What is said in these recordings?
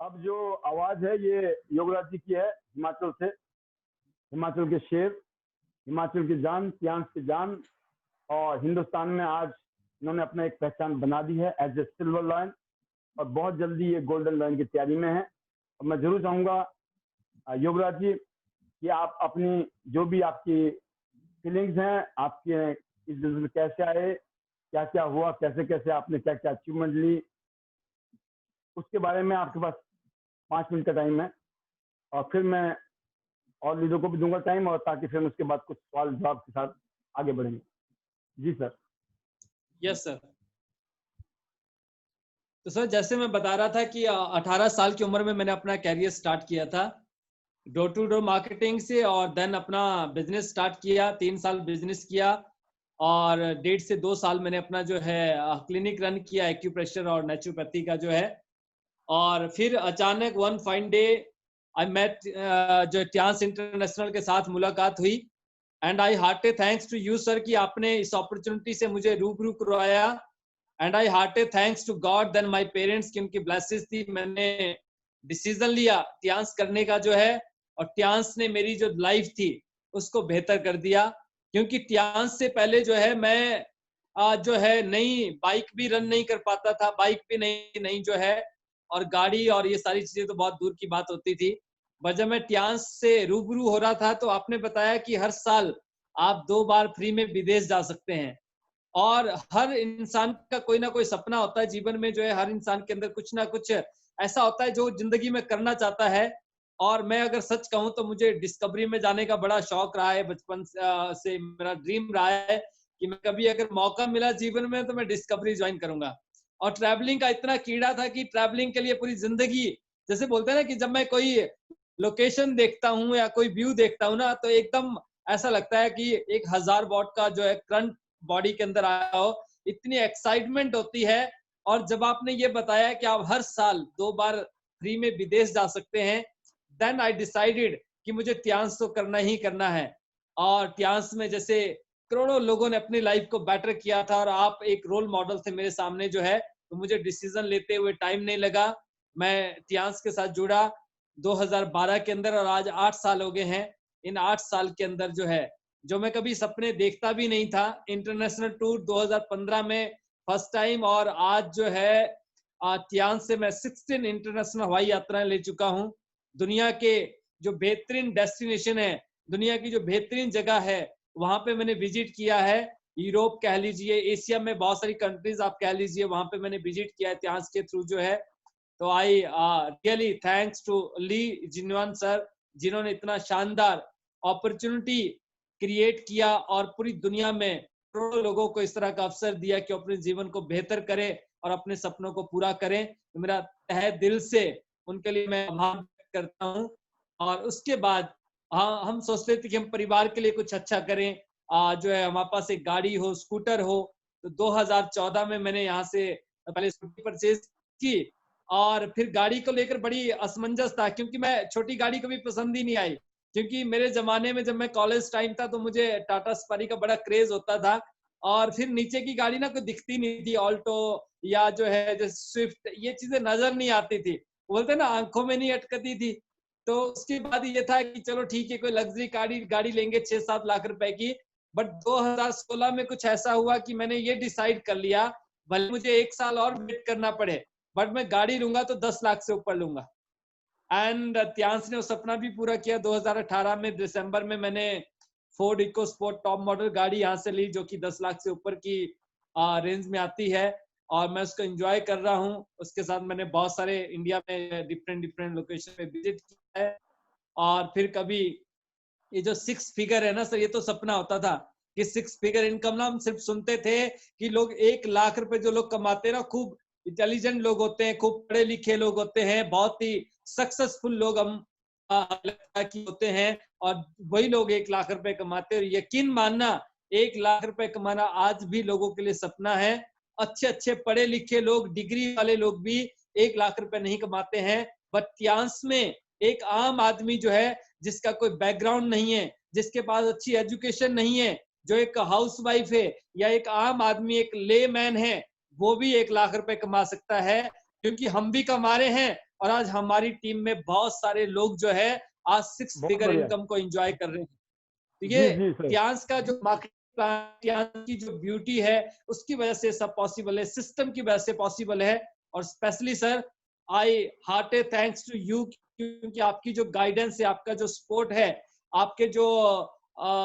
अब जो आवाज है ये योगराज जी की है, हिमाचल से। हिमाचल के शेर, हिमाचल की जान, सियांस की जान। और हिंदुस्तान में आज इन्होंने अपना एक पहचान बना दी है एज ए सिल्वर लायन, और बहुत जल्दी ये गोल्डन लायन की तैयारी में है। और मैं जरूर चाहूंगा योगराज जी कि आप अपनी जो भी आपकी फीलिंग्स हैं, आपके इस बिजनेस में कैसे आए, क्या क्या हुआ, कैसे कैसे आपने क्या क्या अचीवमेंट ली, उसके बारे में आपके पास 5 मिनट का टाइम है। और फिर मैं और लीडर को भी दूंगा टाइम, और ताकि फिर हम उसके बाद कुछ सवाल जवाब के साथ आगे बढ़ेंगे। जी सर। Yes sir. तो सर जैसे मैं बता रहा था कि 18 साल की उम्र में मैंने अपना कैरियर स्टार्ट किया था डोर टू डोर मार्केटिंग से, और देन अपना बिजनेस स्टार्ट किया। 3 साल बिजनेस किया और 1.5 से 2 साल मैंने अपना जो है क्लिनिक रन किया एक्यूप्रेशर और नेचुरोपैथी का जो है। और फिर अचानक one fine day I met जो ट्यांस इंटरनेशनल के साथ मुलाकात हुई, and I heartily thanks to you sir कि आपने इस अपॉर्चुनिटी से मुझे रूबरू करवाया। And I heartily thanks to God then my parents की उनकी ब्लेसिंग्स थी। मैंने डिसीजन लिया ट्यांस करने का जो है, और ट्यांस ने मेरी जो लाइफ थी उसको बेहतर कर दिया। क्योंकि ट्यांस से पहले जो है मैं जो है नई बाइक भी रन नहीं कर पाता था, बाइक भी नहीं जो है, और गाड़ी और ये सारी चीजें तो बहुत दूर की बात होती थी। पर जब मैं ट्यांस से रूबरू हो रहा था तो आपने बताया कि हर साल आप 2 बार फ्री में विदेश जा सकते हैं, और हर इंसान का कोई ना कोई सपना होता है जीवन में, जो है हर इंसान के अंदर कुछ ना कुछ ऐसा होता है जो जिंदगी में करना चाहता है। और मैं अगर सच कहूं तो मुझे डिस्कवरी में जाने का बड़ा शौक रहा है, बचपन से मेरा ड्रीम रहा है कि मैं कभी अगर मौका मिला जीवन में तो मैं डिस्कवरी ज्वाइन करूंगा। और ट्रैवलिंग का इतना कीड़ा था कि ट्रैवलिंग के लिए पूरी जिंदगी, जैसे बोलते हैं ना कि जब मैं कोई लोकेशन देखता हूँ या कोई व्यू देखता हूँ ना, तो एकदम ऐसा लगता है कि 1000 वॉट का जो है करंट बॉडी के अंदर आया हो, इतनी एक्साइटमेंट होती है। और जब आपने ये बताया कि आप हर साल 2 बार फ्री में विदेश जा सकते हैं, देन आई डिसाइडेड कि मुझे ट्यांस तो करना ही करना है। और ट्यांस में जैसे करोड़ों लोगों ने अपनी लाइफ को बेटर किया था, और आप एक रोल मॉडल थे मेरे सामने जो है, तो मुझे डिसीजन लेते हुए टाइम नहीं लगा। मैं ट्यांस के साथ जुड़ा 2012 के अंदर, और आज 8 साल हो गए हैं। इन 8 साल के अंदर जो है, जो मैं कभी सपने देखता भी नहीं था, इंटरनेशनल टूर 2015 में फर्स्ट टाइम, और आज जो है ट्यांस से मैं 16 इंटरनेशनल हवाई यात्राएं ले चुका हूं। दुनिया के जो बेहतरीन डेस्टिनेशन है, दुनिया की जो बेहतरीन जगह है, वहां पे मैंने विजिट किया है। यूरोप कह लीजिए, एशिया में बहुत सारी कंट्रीज आप कह लीजिए, वहां पे मैंने विजिट किया है ट्यांस के थ्रू जो है। तो I really thanks to Li Jinyuan sir, जिन्होंने इतना शानदार अपॉर्चुनिटी क्रिएट किया और पूरी दुनिया में करोड़ों लोगों को इस तरह का अवसर दिया कि अपने जीवन को बेहतर करें और अपने सपनों को पूरा करें। तो मेरा तहे दिल से उनके लिए मैं आभार व्यक्त करता हूं। और उसके बाद हाँ, हम सोचते थे कि हम परिवार के लिए कुछ अच्छा करें, जो है हमारे पास एक गाड़ी हो, स्कूटर हो। तो 2014 में मैंने यहाँ से पहले स्कूटी परचेज की, और फिर गाड़ी को लेकर बड़ी असमंजस था, क्योंकि मैं छोटी गाड़ी कभी पसंद ही नहीं आई। क्योंकि मेरे जमाने में जब मैं कॉलेज टाइम था तो मुझे टाटा सफारी का बड़ा क्रेज होता था, और फिर नीचे की गाड़ी ना कोई दिखती नहीं थी, ऑल्टो या जो है जो स्विफ्ट, ये चीजें नजर नहीं आती थी, बोलते ना आंखों में नहीं अटकती थी। तो उसके बाद ये था कि चलो ठीक है, कोई लग्जरी गाड़ी गाड़ी लेंगे 6-7 लाख रुपए की। बट 2016 में कुछ ऐसा हुआ कि मैंने ये डिसाइड कर लिया, भले मुझे 1 साल और वेट करना पड़े, बट मैं गाड़ी लूंगा तो 10 लाख से ऊपर लूंगा। एंड त्यांश ने वो सपना भी पूरा किया। 2018 में दिसंबर में मैंने Ford EcoSport top model गाड़ी यहाँ से ली, जो कि 10 लाख से ऊपर की रेंज में आती है, और मैं उसको एंजॉय कर रहा हूँ। उसके साथ मैंने बहुत सारे इंडिया में डिफरेंट लोकेशन पे विजिट किया है। और फिर कभी ये जो 6 फिगर है ना सर, ये तो सपना होता था कि 6 फिगर इनकम ना, हम सिर्फ सुनते थे कि लोग 1 लाख रुपए जो लोग कमाते हैं ना, खूब इंटेलिजेंट लोग होते हैं, खूब पढ़े लिखे लोग होते हैं, बहुत ही सक्सेसफुल लोग हम की होते हैं, और वही लोग 1 लाख रुपए कमाते हैं। और यकीन मानना, 1 लाख रुपए कमाना आज भी लोगों के लिए सपना है। अच्छे अच्छे पढ़े लिखे लोग, डिग्री वाले लोग भी 1 लाख रुपए नहीं कमाते हैं। बट ट्यांस में एक आम आदमी जो है, जिसका कोई बैकग्राउंड नहीं है, जिसके पास अच्छी एजुकेशन नहीं है, जो एक हाउसवाइफ है या एक आम आदमी, एक ले मैन है, वो भी 1 लाख रुपए कमा सकता है। क्योंकि हम भी कमा रहे हैं और आज हमारी टीम में बहुत सारे लोग जो है आज 6 बहुत फिगर बढ़िया। इनकम को एंजॉय कर रहे हैं। तो जी ये जी सर। टियांस का जो मार्केट प्लान, टियांस की जो ब्यूटी है उसकी वजह से सब पॉसिबल है, सिस्टम की वजह से पॉसिबल है। और specially sir I hearted thanks to you, क्योंकि आपकी जो गाइडेंस है, आपका जो सपोर्ट है, आपके जो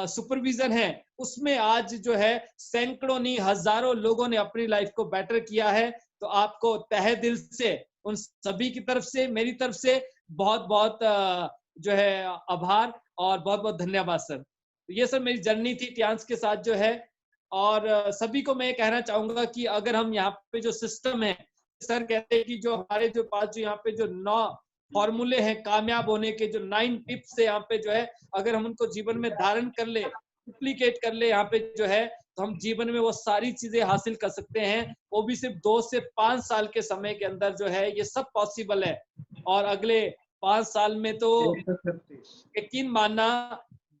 सुपरविजन है, उसमें आज जो है सैकड़ों नहीं हजारों लोगों ने अपनी लाइफ को बेटर किया है। तो आपको तहे दिल से उन सभी की तरफ से, मेरी तरफ से बहुत बहुत जो है आभार और बहुत बहुत धन्यवाद सर। तो ये सर मेरी जर्नी थी टियांस के साथ जो है। और सभी को मैं कहना चाहूंगा कि अगर हम यहाँ पे जो सिस्टम है, सर कहते हैं कि जो हमारे जो पास जो यहाँ पे जो 9 फॉर्मूले हैं कामयाब होने के, जो 9 टिप्स है यहाँ पे जो है, अगर हम उनको जीवन में धारण कर ले, डुप्लीकेट कर ले यहाँ पे जो है, तो हम जीवन में वो सारी चीजें हासिल कर सकते हैं। वो भी सिर्फ 2 से 5 साल के समय के अंदर जो है ये सब पॉसिबल है। और अगले 5 साल में तो यकीन मानना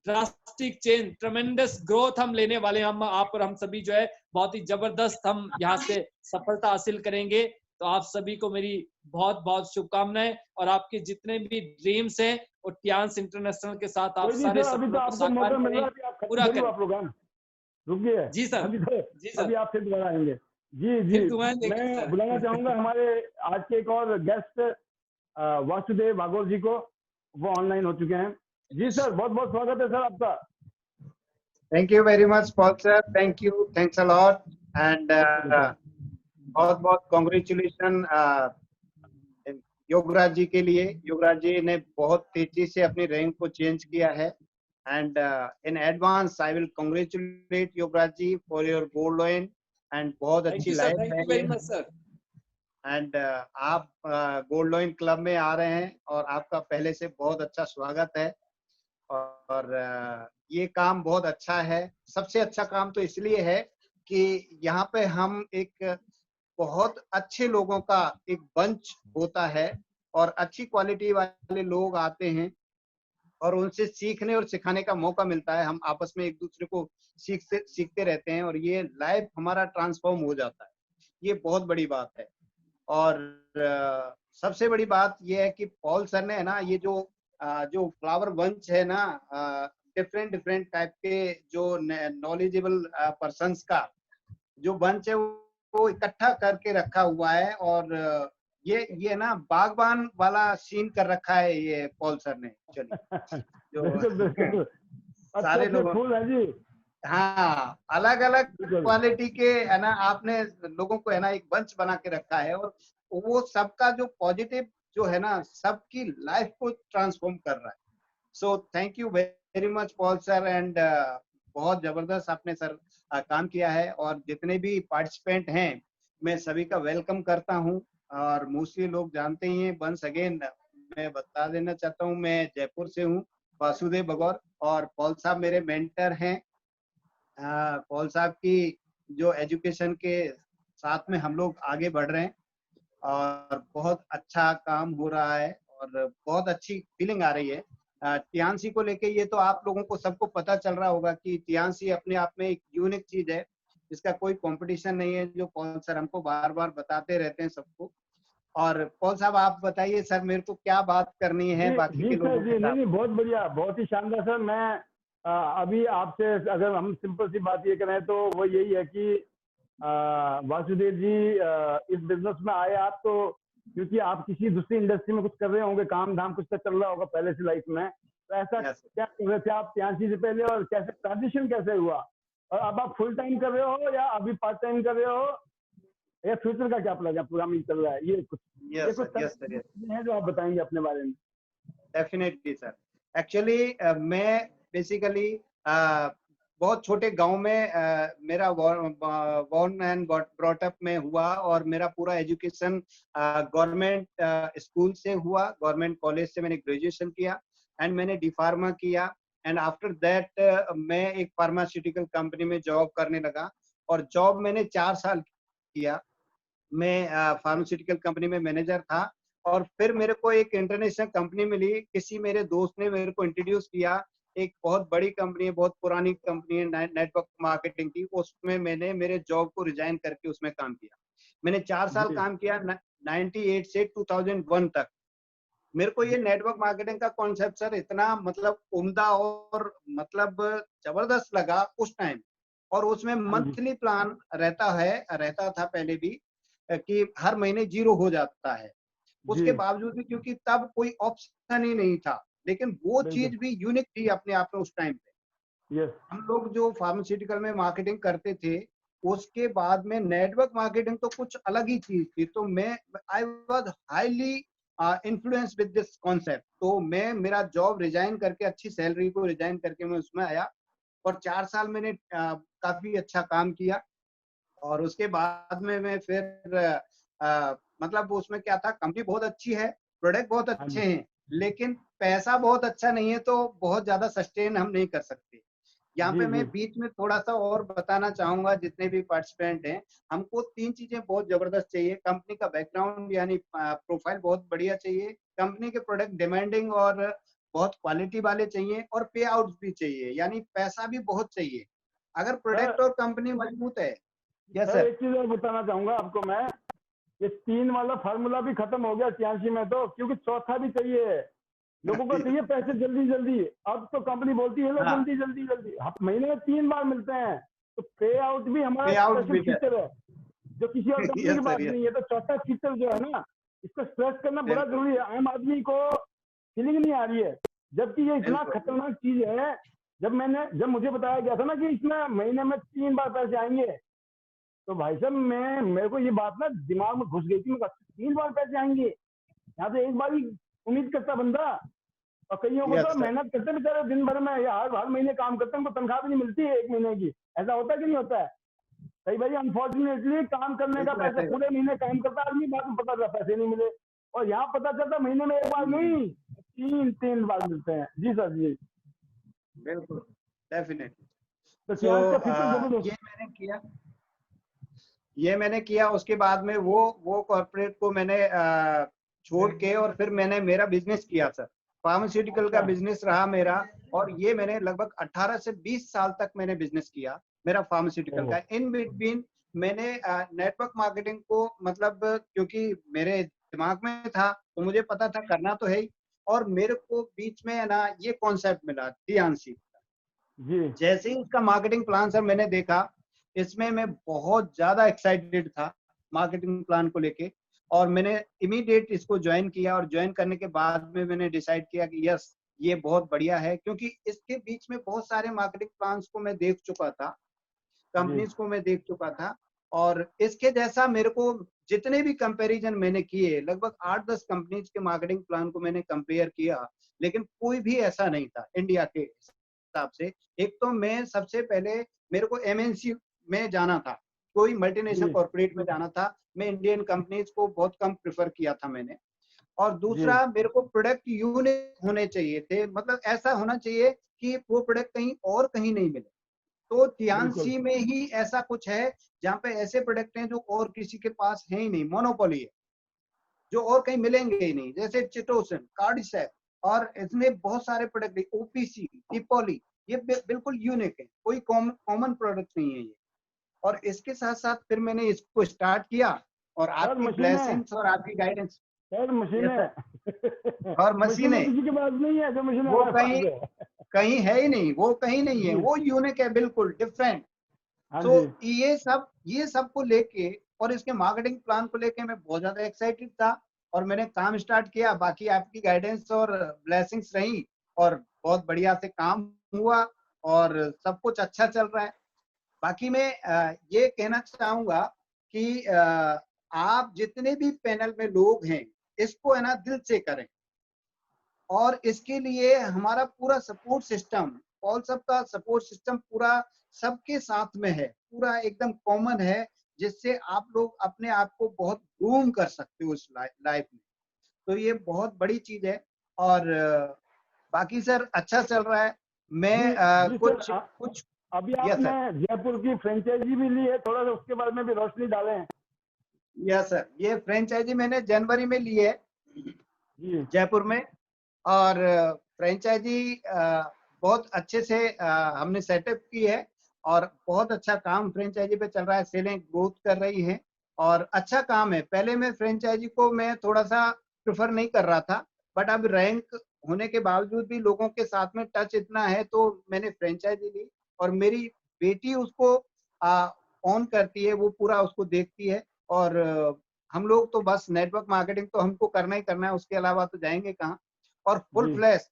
ड्रास्टिक चेंज, ट्रमेंडस ग्रोथ हम लेने वाले हैं। हम आप और हम सभी जो है बहुत ही जबरदस्त हम यहाँ से सफलता हासिल करेंगे। तो आप सभी को मेरी बहुत बहुत शुभकामनाएं, और आपके जितने भी ड्रीम्स हैं वो टियांस इंटरनेशनल के साथ आप कोई नहीं सारे सर, अभी तो सपनों को आपको साकार मौका मिल रहा करें, है, अभी आप खत्म पूरा करिए करें। आप प्रोग्राम, रुकिए। जी सर। अभी तो जी सर। अभी आप फिर दोबारा आएंगे। जी जी। फिर दुआएं देंगे मैं सर। बुलाना चाहूंगा हमारे आज के एक और गेस्ट वासुदेव भागवत जी को, वो ऑनलाइन हो चुके हैं। जी सर, बहुत बहुत स्वागत है सर आपका। Thank you very much, Paul sir. Thank you. Thanks a lot. And बहुत बहुत congratulations योगराज जी के लिए। योगराज जी ने बहुत तेजी से अपनी रैंक को चेंज किया है। And in advance, I will congratulate Yograj ji for your gold loan and बहुत थैंक अच्छी यू सर, लाइफ थैंक है यू वेरी ये। Much sir. एंड आप गोल्ड लोइन क्लब में आ रहे हैं और आपका पहले से बहुत अच्छा स्वागत है। और ये काम बहुत अच्छा है। सबसे अच्छा काम तो इसलिए है कि यहाँ पे हम एक बहुत अच्छे लोगों का एक बंच होता है और अच्छी क्वालिटी वाले लोग आते हैं और उनसे सीखने और सिखाने का मौका मिलता है। हम आपस में एक दूसरे को सीखते रहते हैं और ये लाइफ हमारा ट्रांसफॉर्म हो जाता है। ये बहुत बड़ी बात है। और सबसे बड़ी बात ये है कि पॉल सर ने है ना, ये जो फ्लावर बंच है ना, डिफरेंट डिफरेंट टाइप के जो नॉलेजेबल पर्सन्स का जो बंच है वो इकट्ठा करके रखा हुआ है। और ये ना बागबान वाला सीन कर रखा है ये पॉल सर ने। चलिए जो बिल्कुल बिल्कुल, अच्छे सारे अच्छे लोग, फूल है जी। हाँ, अलग अलग बिल्कुल क्वालिटी के है ना, आपने लोगों को है ना एक बंच बना के रखा है और वो सबका जो पॉजिटिव जो है ना, सबकी लाइफ को ट्रांसफॉर्म कर रहा है। So thank you very much Paul sir. And बहुत जबरदस्त आपने सर काम किया है। और जितने भी पार्टिसिपेंट हैं मैं सभी का वेलकम करता हूं। और मोस्टली लोग जानते ही हैं। वंस अगेन मैं बता देना चाहता हूं, मैं जयपुर से हूं, वासुदेव भगौर, और पॉल साहब मेरे मेंटर हैं। पॉल साहब की जो एजुकेशन के साथ में हम लोग आगे बढ़ रहे हैं और बहुत अच्छा काम हो रहा है और बहुत अच्छी फीलिंग आ रही है। टियांसी को लेके ये तो आप लोगों को सबको पता चल रहा होगा कि टियांसी अपने आप में एक यूनिक चीज है, जिसका कोई कंपटीशन नहीं है, जो पॉल सर हमको बार बार बताते रहते हैं सबको। और पॉल साहब आप बताइए सर, मेरे को क्या बात करनी है जी बाकी जी के सर लोगों जी, के नहीं साथ। नहीं, बहुत बढ़िया, बहुत ही शानदार सर। मैं अभी आपसे अगर हम सिंपल सी बात ये करें तो वो यही है कि वासुदेव जी इस बिजनेस में आए आप तो क्योंकि आप किसी दूसरी इंडस्ट्री में कुछ कर रहे होंगे, काम धाम कुछ तो चल रहा होगा पहले से लाइफ में, तो ऐसा यस क्या कर रहे थे आप टियांसी से पहले, और कैसे ट्रांजिशन कैसे हुआ, और अब आप फुल टाइम कर रहे हो या अभी पार्ट टाइम कर रहे हो, या फ्यूचर का क्या प्लान है, प्रोग्रामिंग चल रहा है, ये कुछ yes sir, yes sir, yes है जो आप बताएंगे अपने बारे में। Definitely sir. एक्चुअली मैं बेसिकली बहुत छोटे गांव में मेरा बॉर्न एंड ब्रॉट अप में हुआ और मेरा पूरा एजुकेशन गवर्नमेंट स्कूल से हुआ। गवर्नमेंट कॉलेज से मैंने ग्रेजुएशन किया एंड मैंने डी फार्मा किया। एंड आफ्टर दैट मैं एक फार्मास्यूटिकल कंपनी में जॉब करने लगा और जॉब मैंने 4 साल किया। मैं फार्मास्यूटिकल कंपनी में मैनेजर था और फिर मेरे को एक इंटरनेशनल कंपनी मिली। किसी मेरे दोस्त ने मेरे को इंट्रोड्यूस किया, एक बहुत बड़ी कंपनी है, बहुत पुरानी कंपनी है, नेटवर्क मार्केटिंग की। उसमें मैंने मेरे जॉब को रिजाइन करके उसमें काम किया। मैंने 4 साल जी काम किया 98 से 2001 तक। मेरे को ये नेटवर्क मार्केटिंग का कॉन्सेप्ट सर इतना मतलब उम्दा और मतलब जबरदस्त लगा उस टाइम। और उसमें हाँ जी, मंथली प्लान रहता था पहले भी, कि हर महीने 0 हो जाता है। जी, उसके बावजूद भी, क्योंकि तब कोई ऑप्शन ही नहीं था, लेकिन वो बिल्कुल, चीज भी यूनिक थी अपने आप में उस टाइम पे। यस, हम लोग जो फार्मास्यूटिकल में मार्केटिंग करते थे, उसके बाद में नेटवर्क मार्केटिंग तो कुछ अलग ही चीज थी। तो मैं I was highly influence with this concept. तो मैं मेरा जॉब रिजाइन करके, अच्छी सैलरी को रिजाइन करके मैं उसमें आया, और 4 साल मैंने काफी अच्छा काम किया। और उसके बाद में मैं फिर मतलब उसमें क्या था, कंपनी बहुत अच्छी है, प्रोडक्ट बहुत हाँ अच्छे जी, हैं, लेकिन पैसा बहुत अच्छा नहीं है, तो बहुत ज्यादा सस्टेन हम नहीं कर सकते। यहाँ जी, पे मैं जी, बीच में थोड़ा सा और बताना चाहूंगा, जितने भी पार्टिसिपेंट हैं, हमको 3 चीजें बहुत जबरदस्त चाहिए। कंपनी का बैकग्राउंड यानी प्रोफाइल बहुत बढ़िया चाहिए, कंपनी के प्रोडक्ट डिमांडिंग और बहुत क्वालिटी वाले चाहिए, और पे आउट भी चाहिए, यानी पैसा भी बहुत चाहिए। अगर सर, प्रोडक्ट और कंपनी मजबूत है। Yes sir sir. एक चीज और बताना चाहूंगा आपको मैं, ये 3 वाला फार्मूला भी खत्म हो गया सियांसी में तो, क्योंकि चौथा भी चाहिए। लोगों को चाहिए पैसे जल्दी जल्दी। अब तो कंपनी बोलती है लो हाँ, जल्दी जल्दी जल्दी, महीने में 3 बार मिलते हैं। तो पे आउट भी हमारा पे आउट स्पेशल भी है। फीचर है, जो किसी और कंपनी के यस पास सर, यस। नहीं है। तो चौथा फीचर जो है ना, इसको स्ट्रेस करना बड़ा बिल्कुल, जरूरी है। आम आदमी को फीलिंग नहीं आ रही है, जबकि ये इतना बिल्कुल, बिल्कुल। खतरनाक चीज है। जब मुझे बताया गया था ना कि इसमें महीने में 3 बार पैसे आएंगे, तो भाई साहब मेरे को ये बात ना दिमाग में घुस गई थी। मैं कहा, 3 बार पैसे आएंगे, यहाँ तो एक बार ही उम्मीद करता बंदा। और कईयों को तो यस सर। मेहनत करते हैं बेचारे दिन भर में, या हर हर महीने काम करते हैं, उनको तनख्वाह भी नहीं मिलती है 1 महीने की। ऐसा होता है कि नहीं होता है? कई भाई अनफॉर्चुनेटली काम करने का बिल्कुल पैसा, ऐसा ही पूरे होता महीने काम करता है आदमी, बाद में पता चला पैसे नहीं मिले। और यहाँ पता चलता महीने में 1 बार है। नहीं, 3 बार मिलते हैं। जी सर जी। बिल्कुल, डेफिनेटली। तो सो सियांस का फीचर जबरदस्त। ये मैंने किया। उसके बाद में वो कॉर्पोरेट को मैंने छोड़ के, और फिर मैंने मेरा बिजनेस किया सर। फार्मास्यूटिकल का अच्छा, बिजनेस रहा मेरा, और ये मैंने लगभग 18 से 20 साल तक मैंने बिजनेस किया मेरा फार्मास्यूटिकल ओहो, का। इन बिटवीन मैंने नेटवर्क मार्केटिंग को, मतलब क्योंकि मेरे दिमाग में था, तो मुझे पता था करना तो है ही। और मेरे को बीच में है ना ये कॉन्सेप्ट मिला टीआनसी। जी, जैसे ही इसका मार्केटिंग प्लान सर मैंने देखा, इसमें मैं बहुत ज्यादा एक्साइटेड था मार्केटिंग प्लान को लेके। और मैंने इमीडिएट इसको ज्वाइन किया, और ज्वाइन करने के बाद में मैंने डिसाइड किया कि यस, ये बहुत बढ़िया है, क्योंकि इसके बीच में बहुत सारे मार्केटिंग प्लान्स को मैं देख चुका था, जी, कंपनीज को मैं देख चुका था। और इसके जैसा मेरे को जितने भी कंपैरिजन मैंने किए, लगभग 8-10 कंपनीज के मार्केटिंग प्लान को मैंने कंपेयर किया, लेकिन कोई भी ऐसा नहीं था इंडिया के हिसाब से। एक तो मैं सबसे पहले, मेरे को एमएनसी में जाना था, कोई मल्टीनेशनल जी, कॉर्पोरेट में जाना था। मैं इंडियन कंपनीज को बहुत कम प्रेफर किया था मैंने। और जी, दूसरा, मेरे को प्रोडक्ट यूनिक होने चाहिए थे, मतलब ऐसा होना चाहिए कि वो प्रोडक्ट कहीं और कहीं नहीं मिले। तो बिल्कुल, टियानसी में ही ऐसा कुछ है, जहाँ पे ऐसे प्रोडक्ट हैं जो और किसी के पास है ही नहीं, मोनोपोली है, जो और कहीं मिलेंगे ही नहीं। जैसे चिटोसन, कार्डिसेप, और इसमें बहुत सारे प्रोडक्ट है, ओपीसी, इपोली, ये बिल्कुल यूनिक है, कोई कॉमन प्रोडक्ट नहीं है ये। और इसके साथ साथ फिर मैंने इसको स्टार्ट किया, और सर आपकी मशीन है, ब्लेसिंग्स और आपकी गाइडेंस। सर मशीन यस है। सर। और मशीन है मशीनें, किसी के पास नहीं है जो मशीन वो हमारे कहीं पास है। कहीं है ही नहीं, वो कहीं नहीं है, जी, वो यूनिक है, बिल्कुल डिफरेंट। हाँ तो जी, ये सब को लेके, और इसके मार्केटिंग प्लान को लेके मैं बहुत ज्यादा एक्साइटेड था। और मैंने काम स्टार्ट किया, बाकी आपकी गाइडेंस और ब्लेसिंग्स रही, और बहुत बढ़िया से काम हुआ, और सब कुछ अच्छा चल रहा है। बाकी मैं ये कहना चाहूंगा कि आप जितने भी पैनल में लोग हैं, इसको है ना दिल से करें। और इसके लिए हमारा पूरा सपोर्ट सिस्टम, ऑल सबका सपोर्ट सिस्टम पूरा सबके साथ में है, पूरा एकदम कॉमन है, जिससे आप लोग अपने आप को बहुत ग्रूम कर सकते हो उस लाइफ में। तो ये बहुत बड़ी चीज है। और बाकी सर अच्छा चल रहा है। जी, मैं जी सर। कुछ कुछ अभी यस आपने सर। जयपुर की फ्रेंचाइजी भी ली है, थोड़ा सा उसके बारे में भी रोशनी डालें। यस सर, ये फ्रेंचाइजी मैंने जनवरी में ली है जी, जयपुर में। और फ्रेंचाइजी बहुत अच्छे से हमने सेटअप की है, और बहुत अच्छा काम फ्रेंचाइजी पे चल रहा है, सेलें ग्रोथ कर रही है, और अच्छा काम है। पहले मैं फ्रेंचाइजी को मैं थोड़ा सा प्रेफर नहीं कर रहा था, बट अब रैंक होने के बावजूद भी लोगों के साथ में टच इतना है, तो मैंने फ्रेंचाइजी ली और मेरी बेटी उसको ऑन करती है, वो पूरा उसको देखती है। और हम लोग तो बस नेटवर्क मार्केटिंग तो हमको करना ही करना है, उसके अलावा तो जाएंगे कहाँ। और फुल जी फ्लैश।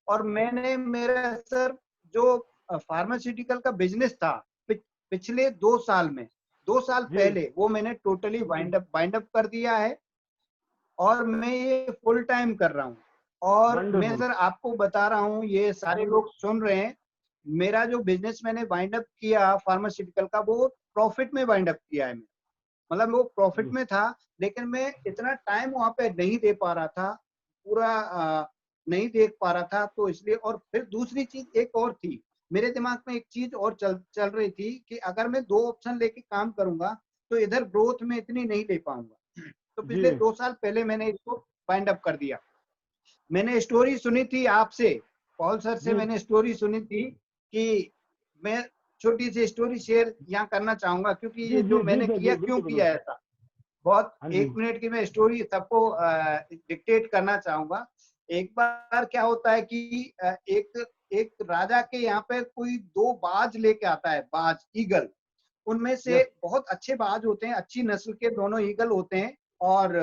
और मैंने मेरा सर जो फार्मास्यूटिकल का बिजनेस था पिछले 2 साल में, 2 साल जी पहले वो मैंने टोटली वाइंड अप कर दिया है और मैं ये फुल टाइम कर रहा हूँ। और मैं वंडरफुल। सर आपको बता रहा हूँ, ये सारे लोग सुन रहे हैं, मेरा जो बिजनेस मैंने वाइंड अप किया फार्मास्यूटिकल का, वो प्रॉफिट में वाइंड अप किया है मैंने। मतलब वो प्रॉफिट में था, लेकिन मैं इतना टाइम वहां पे नहीं दे पा रहा था, पूरा नहीं देख पा रहा था, तो इसलिए। और फिर दूसरी चीज एक और थी, मेरे दिमाग में एक चीज और चल रही थी कि अगर मैं 2 ऑप्शन लेके काम करूंगा तो इधर ग्रोथ में इतनी नहीं ले पाऊंगा। तो जी पिछले 2 साल पहले मैंने इसको वाइंड अप कर दिया। मैंने स्टोरी सुनी थी आपसे, पॉल सर से जी मैंने स्टोरी सुनी थी कि मैं छोटी सी स्टोरी शेयर यहाँ करना चाहूंगा, क्योंकि जी ये जी जो जी मैंने सर, किया, जी क्यों बिल्कुल किया बिल्कुल। ऐसा, बहुत हाँ जी 1 मिनट की मैं स्टोरी सबको डिक्टेट करना चाहूंगा। एक बार क्या होता है कि एक एक राजा के यहाँ पे कोई 2 बाज लेके आता है, बाज, ईगल। उनमें से यस बहुत अच्छे बाज होते हैं, अच्छी नस्ल के दोनों ईगल होते हैं, और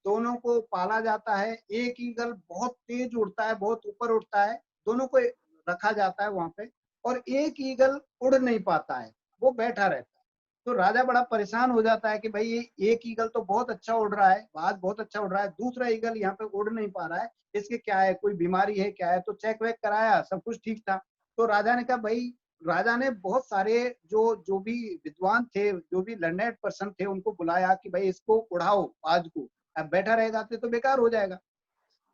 दोनों को पाला जाता है। एक ईगल बहुत तेज उड़ता है, बहुत ऊपर उड़ता है, दोनों को रखा जाता है वहां पे। और एक ईगल उड़ नहीं पाता है, वो बैठा रहता है। तो राजा बड़ा परेशान हो जाता है कि भाई ये एक ईगल तो बहुत अच्छा उड़ रहा है, बाज बहुत अच्छा उड़ रहा है, दूसरा ईगल यहाँ पे उड़ नहीं पा रहा है, इसके क्या है, कोई बीमारी है क्या है। तो चेक वेक कराया, सब कुछ ठीक था। तो राजा ने कहा भाई, राजा ने बहुत सारे जो जो भी विद्वान थे, जो भी लर्नेड पर्सन थे, उनको बुलाया कि भाई इसको उड़ाओ बाज को, अब बैठा रहेगा तो बेकार हो जाएगा।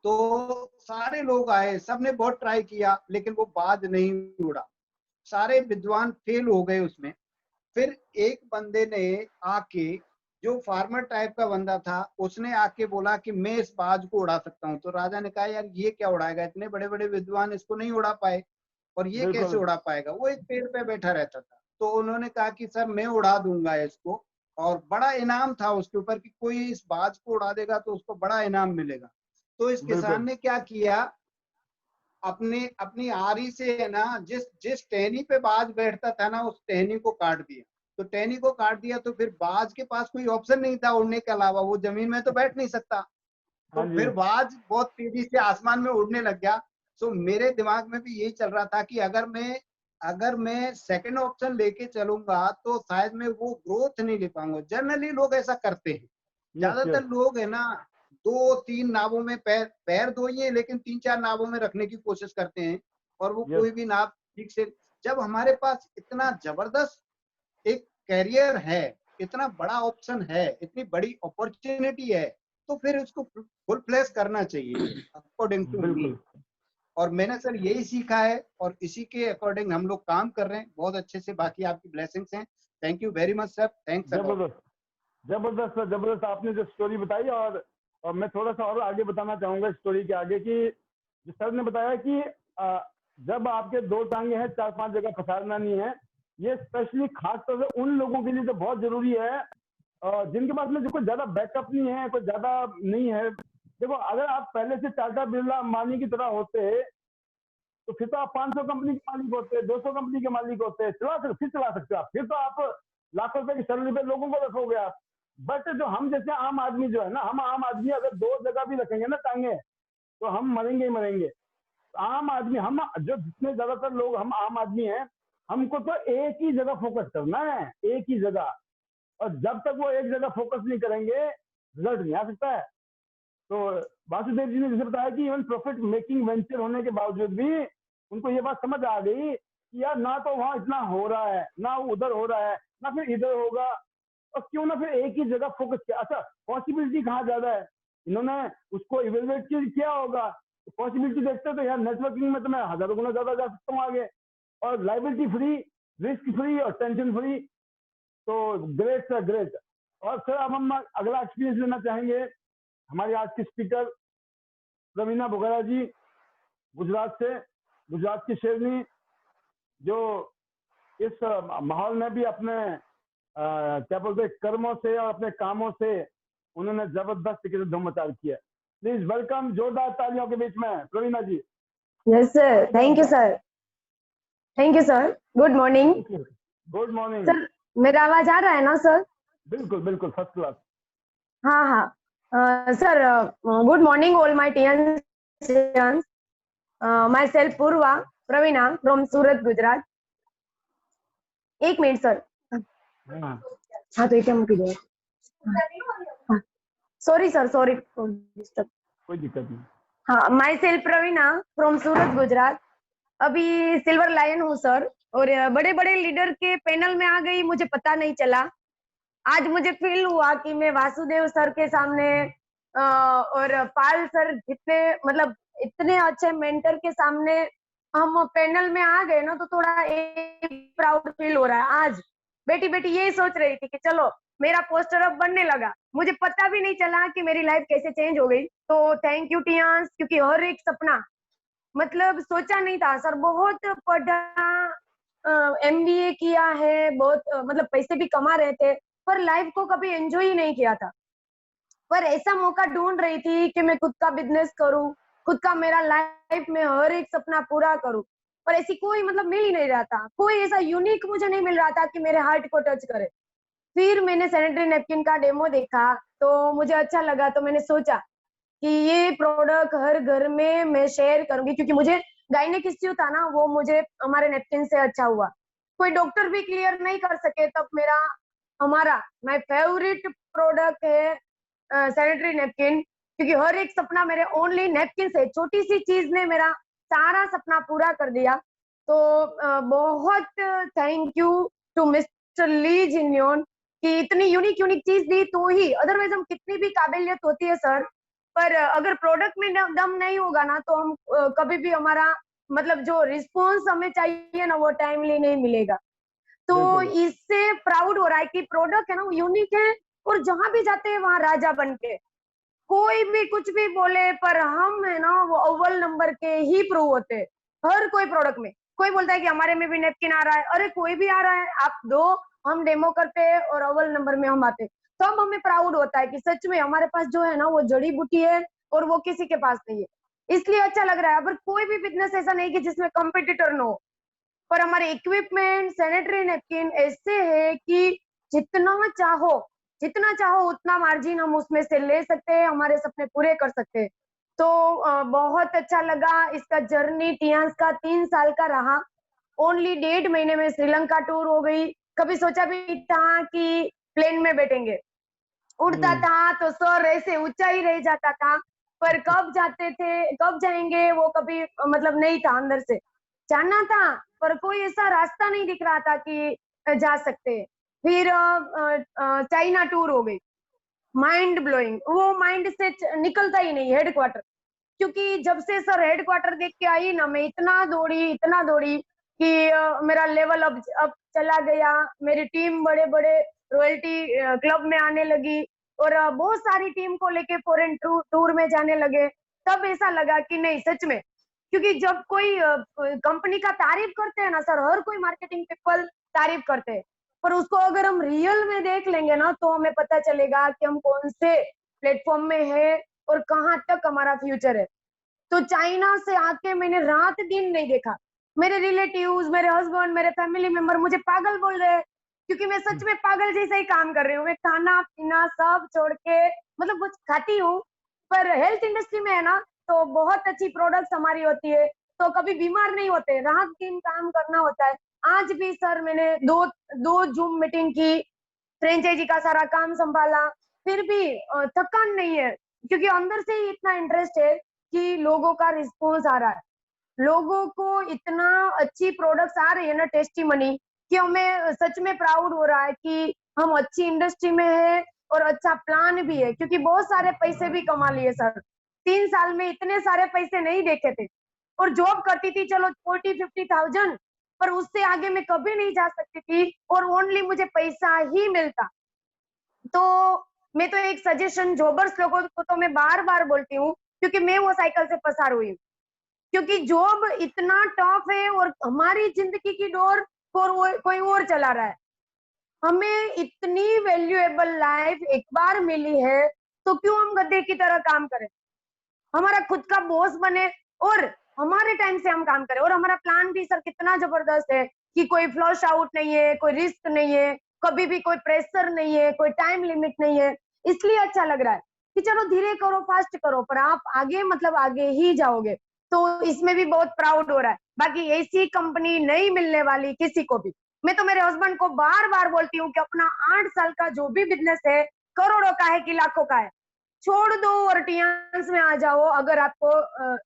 तो सारे लोग आए, सबने बहुत ट्राई किया, लेकिन वो बाज नहीं उड़ा, सारे विद्वान फेल हो गए उसमें। फिर एक बंदे ने आके, जो फार्मर टाइप का बंदा था, उसने आके बोला कि मैं इस बाज को उड़ा सकता हूँ। तो राजा ने कहा यार ये क्या उड़ाएगा, इतने बड़े बड़े विद्वान इसको नहीं उड़ा पाए, और ये कैसे बिल्कुल उड़ा पाएगा। वो एक पेड़ पे बैठा रहता था। तो उन्होंने कहा कि सर मैं उड़ा दूंगा इसको, और बड़ा इनाम था उसके ऊपर कि कोई इस बाज को उड़ा देगा तो उसको बड़ा इनाम मिलेगा। तो इस किसान बिल्कुल ने क्या किया, अपने अपनी आरी से है ना, जिस जिस टहनी पे बाज बैठता था ना, उस टहनी को काट दिया। तो टहनी को काट दिया तो फिर बाज के पास कोई ऑप्शन नहीं था उड़ने के अलावा, वो जमीन में तो बैठ नहीं सकता। तो हाँ जी फिर बाज बहुत तेजी से आसमान में उड़ने लग गया। सो मेरे दिमाग में भी यही चल रहा था कि अगर मैं सेकंड ऑप्शन लेके चलूंगा तो शायद मैं वो ग्रोथ नहीं ले पाऊंगा। जनरली लोग ऐसा करते हैं, यस ज्यादातर यस लोग है ना, 2-3 नावों में पैर पैर दो ही है, लेकिन 3-4 नावों में रखने की कोशिश करते हैं, और वो यस कोई भी नाव ठीक से। जब हमारे पास इतना जबरदस्त एक कैरियर है, इतना बड़ा ऑप्शन है, इतनी बड़ी अपॉर्चुनिटी है, तो फिर उसको फुल फ्लैश करना चाहिए, अकॉर्डिंग टू मी। बिल्कुल। और मैंने सर यही सीखा है, और इसी के अकॉर्डिंग हम लोग काम कर रहे हैं बहुत अच्छे से। बाकी आपकी ब्लेसिंग्स हैं। Thank you very much sir, thanks a lot. जबरदस्त जबरदस्त सर, जबरदस्त आपने जो स्टोरी बताई। और मैं थोड़ा सा और आगे बताना चाहूंगा स्टोरी के आगे कि जो सर ने बताया कि जब आपके 2 टांगे हैं, 4-5 जगह पसारना नहीं है। ये स्पेशली खास तौर से उन लोगों के लिए तो बहुत जरूरी है जिनके पास में जो कोई ज्यादा बैकअप नहीं है, कोई ज्यादा नहीं है। देखो, अगर आप पहले से टाटा बिरला अंबानी की तरह होते तो फिर तो आप 500 कंपनी के मालिक होते, 200 कंपनी के मालिक होते, फिर चला सकते हो आप। फिर तो आप लाखों रुपए की सैलरी पे लोगों को रखोगे आप। बट जो हम जैसे आम आदमी जो है ना, हम आम आदमी अगर 2 जगह भी रखेंगे ना टांगे, तो हम मरेंगे ही मरेंगे। आम आदमी, हम जो जितने ज्यादातर लोग हम आम आदमी हैं, हमको तो एक ही जगह फोकस करना है, एक ही जगह। और जब तक वो एक जगह फोकस नहीं करेंगे, रिजल्ट नहीं आ सकता है। तो वासुदेव जी ने जैसे बताया कि इवन प्रॉफिट मेकिंग वेंचर होने के बावजूद भी उनको ये बात समझ आ गई कि यार ना तो वहां इतना हो रहा है, ना उधर हो रहा है, ना फिर इधर होगा, और क्यों ना फिर एक ही जगह फोकस किया। अच्छा, पॉसिबिलिटी कहाँ ज्यादा है, इन्होंने उसको इवेलुएट किया होगा। पॉसिबिलिटी देखते तो यार नेटवर्किंग में तो मैं 1000 गुना ज्यादा जा सकता हूँ आगे, और लाइबिलिटी फ्री, रिस्क फ्री और टेंशन फ्री। तो ग्रेट सर, ग्रेट। और सर अब हम अगला एक्सपीरियंस लेना चाहेंगे हमारे आज के स्पीकर रवीना बोगरा जी, गुजरात से, गुजरात की शेरनी, जो इस माहौल में भी अपने क्या बोलते हैं कर्मों से और अपने कामों से उन्होंने जबरदस्त तरीके से धूम मचा रखी है। प्लीज वेलकम, जोरदार तालियों के बीच में Praveena ji. Yes sir, thank you sir, thank you sir. Good morning good morning. Sir, मेरा आवाज आ रहा है ना सर? बिल्कुल बिल्कुल, फर्स्ट क्लास। हाँ हाँ sir, good morning all my Tiens, myself Purva Praveena from Surat Gujarat. एक मिनट सर। हाँ तो ये क्या मुझे दो। Sorry sir, sorry disturb. कोई दिक्कत नहीं। हाँ, myself Praveena from Surat Gujarat. अभी सिल्वर लायन हूँ सर, और बड़े बड़े लीडर के पैनल में आ गई, मुझे पता नहीं चला। आज मुझे फील हुआ कि मैं वासुदेव सर के सामने और पाल सर जितने मतलब इतने अच्छे मेंटर के सामने हम पैनल में आ गए ना, तो थोड़ा एक प्राउड फील हो रहा है। आज बेटी बेटी यही सोच रही थी कि चलो मेरा पोस्टर अब बनने लगा, मुझे पता भी नहीं चला कि मेरी लाइफ कैसे चेंज हो गई। तो थैंक यू टियांस, क्योंकि हर एक सपना मतलब सोचा नहीं था सर। बहुत पढ़ा, एमबीए किया है, बहुत मतलब पैसे भी कमा रहे थे, पर लाइफ को कभी एंजॉय ही नहीं किया था। पर ऐसा मौका ढूंढ रही थी कि मैं खुद का बिजनेस करूं, खुद का मेरा लाइफ में हर एक सपना पूरा करूं, पर ऐसी कोई मतलब मिल ही नहीं रहा था। कोई ऐसा यूनिक मुझे नहीं मिल रहा था कि मेरे हार्ट को टच करे। फिर मैंने सैनिटरी नैपकिन का डेमो देखा तो मुझे अच्छा लगा, तो मैंने सोचा कि ये प्रोडक्ट हर घर में मैं शेयर करूंगी, क्योंकि मुझे गायनेक इश्यू था ना, वो मुझे हमारे नैपकिन से अच्छा हुआ। कोई डॉक्टर भी क्लियर नहीं कर सके, तब मेरा हमारा माय फेवरेट प्रोडक्ट है सैनिटरी नैपकिन, क्योंकि हर एक सपना मेरे ओनली नैपकिन से, छोटी सी चीज ने मेरा सारा सपना पूरा कर दिया। तो बहुत थैंक यू टू मिस्टर ली जिन्योन कि इतनी यूनिक यूनिक चीज दी तो ही, अदरवाइज हम कितनी भी काबिलियत होती है सर, पर अगर प्रोडक्ट में दम नहीं होगा ना, तो हम कभी भी हमारा मतलब जो रिस्पॉन्स हमें चाहिए ना, वो टाइमली नहीं मिलेगा। तो इससे प्राउड हो रहा है कि प्रोडक्ट है ना, वो यूनिक है, और जहां भी जाते हैं वहां राजा बन के, कोई भी कुछ भी बोले, पर हम है ना वो अव्वल नंबर के ही प्रूव होते हैं हर कोई प्रोडक्ट में। कोई बोलता है कि हमारे में भी नैपकिन आ रहा है, अरे कोई भी आ रहा है, आप दो, हम डेमो करते हैं और अव्वल नंबर में हम आते हैं। तब हमें प्राउड होता है कि सच में हमारे पास जो है ना वो जड़ी बूटी है, और वो किसी के पास नहीं है, इसलिए अच्छा लग रहा है। पर कोई भी बिजनेस ऐसा नहीं कि जिसमें कंपटीटर न हो, पर हमारे इक्विपमेंट सैनिटरी नैपकिन ऐसे है कि जितना चाहो उतना मार्जिन हम उसमें से ले सकते हैं, हमारे सपने पूरे कर सकते हैं। तो बहुत अच्छा लगा। इसका जर्नी टियांस का 3 साल का रहा। ओनली 1.5 महीने में श्रीलंका टूर हो गई। कभी सोचा भी था कि प्लेन में बैठेंगे, उड़ता था तो सर ऐसे ऊंचा ही रह जाता था, पर कब जाते थे कब जाएंगे वो कभी मतलब नहीं था, अंदर से जाना था, पर कोई ऐसा रास्ता नहीं दिख रहा था कि जा सकते। फिर चाइना टूर हो गई, माइंड ब्लोइंग, वो माइंड से निकलता ही नहीं हेडक्वार्टर, क्योंकि जब से सर हेडक्वार्टर देख के आई ना, मैं इतना दौड़ी कि मेरा लेवल अब चला गया। मेरी टीम बड़े बड़े रॉयल्टी क्लब में आने लगी, और बहुत सारी टीम को लेके फॉरेन टूर में जाने लगे। तब ऐसा लगा कि नहीं सच में, क्योंकि जब कोई कंपनी का तारीफ करते हैं ना सर, हर कोई मार्केटिंग पीपल तारीफ करते हैं, पर उसको अगर हम रियल में देख लेंगे ना, तो हमें पता चलेगा कि हम कौन से प्लेटफॉर्म में है और कहाँ तक हमारा फ्यूचर है। तो चाइना से आके मैंने रात दिन नहीं देखा। मेरे रिलेटिव्स, मेरे हस्बैंड, मेरे फैमिली मेंबर मुझे पागल बोल रहे हैं, क्योंकि मैं सच में पागल जैसा ही काम कर रही हूँ। मैं खाना पीना सब छोड़ के मतलब कुछ खाती हूँ, पर हेल्थ इंडस्ट्री में है ना, तो बहुत अच्छी प्रोडक्ट्स हमारी होती है, तो कभी बीमार नहीं होते, रात दिन काम करना होता है। आज भी सर मैंने दो जूम मीटिंग की, फ्रेंचाइजी का सारा काम संभाला, फिर भी थकान नहीं है, क्योंकि अंदर से ही इतना इंटरेस्ट है कि लोगों का रिस्पॉन्स आ रहा है, लोगों को इतना अच्छी प्रोडक्ट्स आ रही है ना, टेस्टी मनी, कि हमें सच में प्राउड हो रहा है कि हम अच्छी इंडस्ट्री में है, और अच्छा प्लान भी है, क्योंकि बहुत सारे पैसे भी कमा लिए सर। 3 साल में इतने सारे पैसे नहीं देखे थे, और जॉब करती थी चलो 40-50,000, पर उससे आगे मैं कभी नहीं जा सकती थी, और ओनली मुझे पैसा ही मिलता। तो मैं तो एक सजेशन जॉबर्स लोगों को तो मैं बार बार बोलती हूँ, क्योंकि मैं वो साइकिल से पसार हुई हूँ, क्योंकि जॉब इतना टफ है, और हमारी जिंदगी की डोर कोई और चला रहा है। हमें इतनी वैल्यूएबल लाइफ एक बार मिली है, तो क्यों हम गधे की तरह काम करें। हमारा खुद का बॉस बने और हमारे टाइम से हम काम करें। और हमारा प्लान भी सर कितना जबरदस्त है कि कोई फ्लश आउट नहीं है, कोई रिस्क नहीं है, कभी भी कोई प्रेशर नहीं है, कोई टाइम लिमिट नहीं है। इसलिए अच्छा लग रहा है कि चलो धीरे करो, फास्ट करो, पर आप आगे मतलब आगे ही जाओगे। तो इसमें भी बहुत प्राउड हो रहा है। बाकी ऐसी कंपनी नहीं मिलने वाली किसी को भी। मैं तो मेरे हस्बैंड को बार बार बोलती हूँ कि अपना 8 साल का जो भी बिजनेस है, करोड़ों का है कि लाखों का है, छोड़ दो और टियान्स में आ जाओ अगर आपको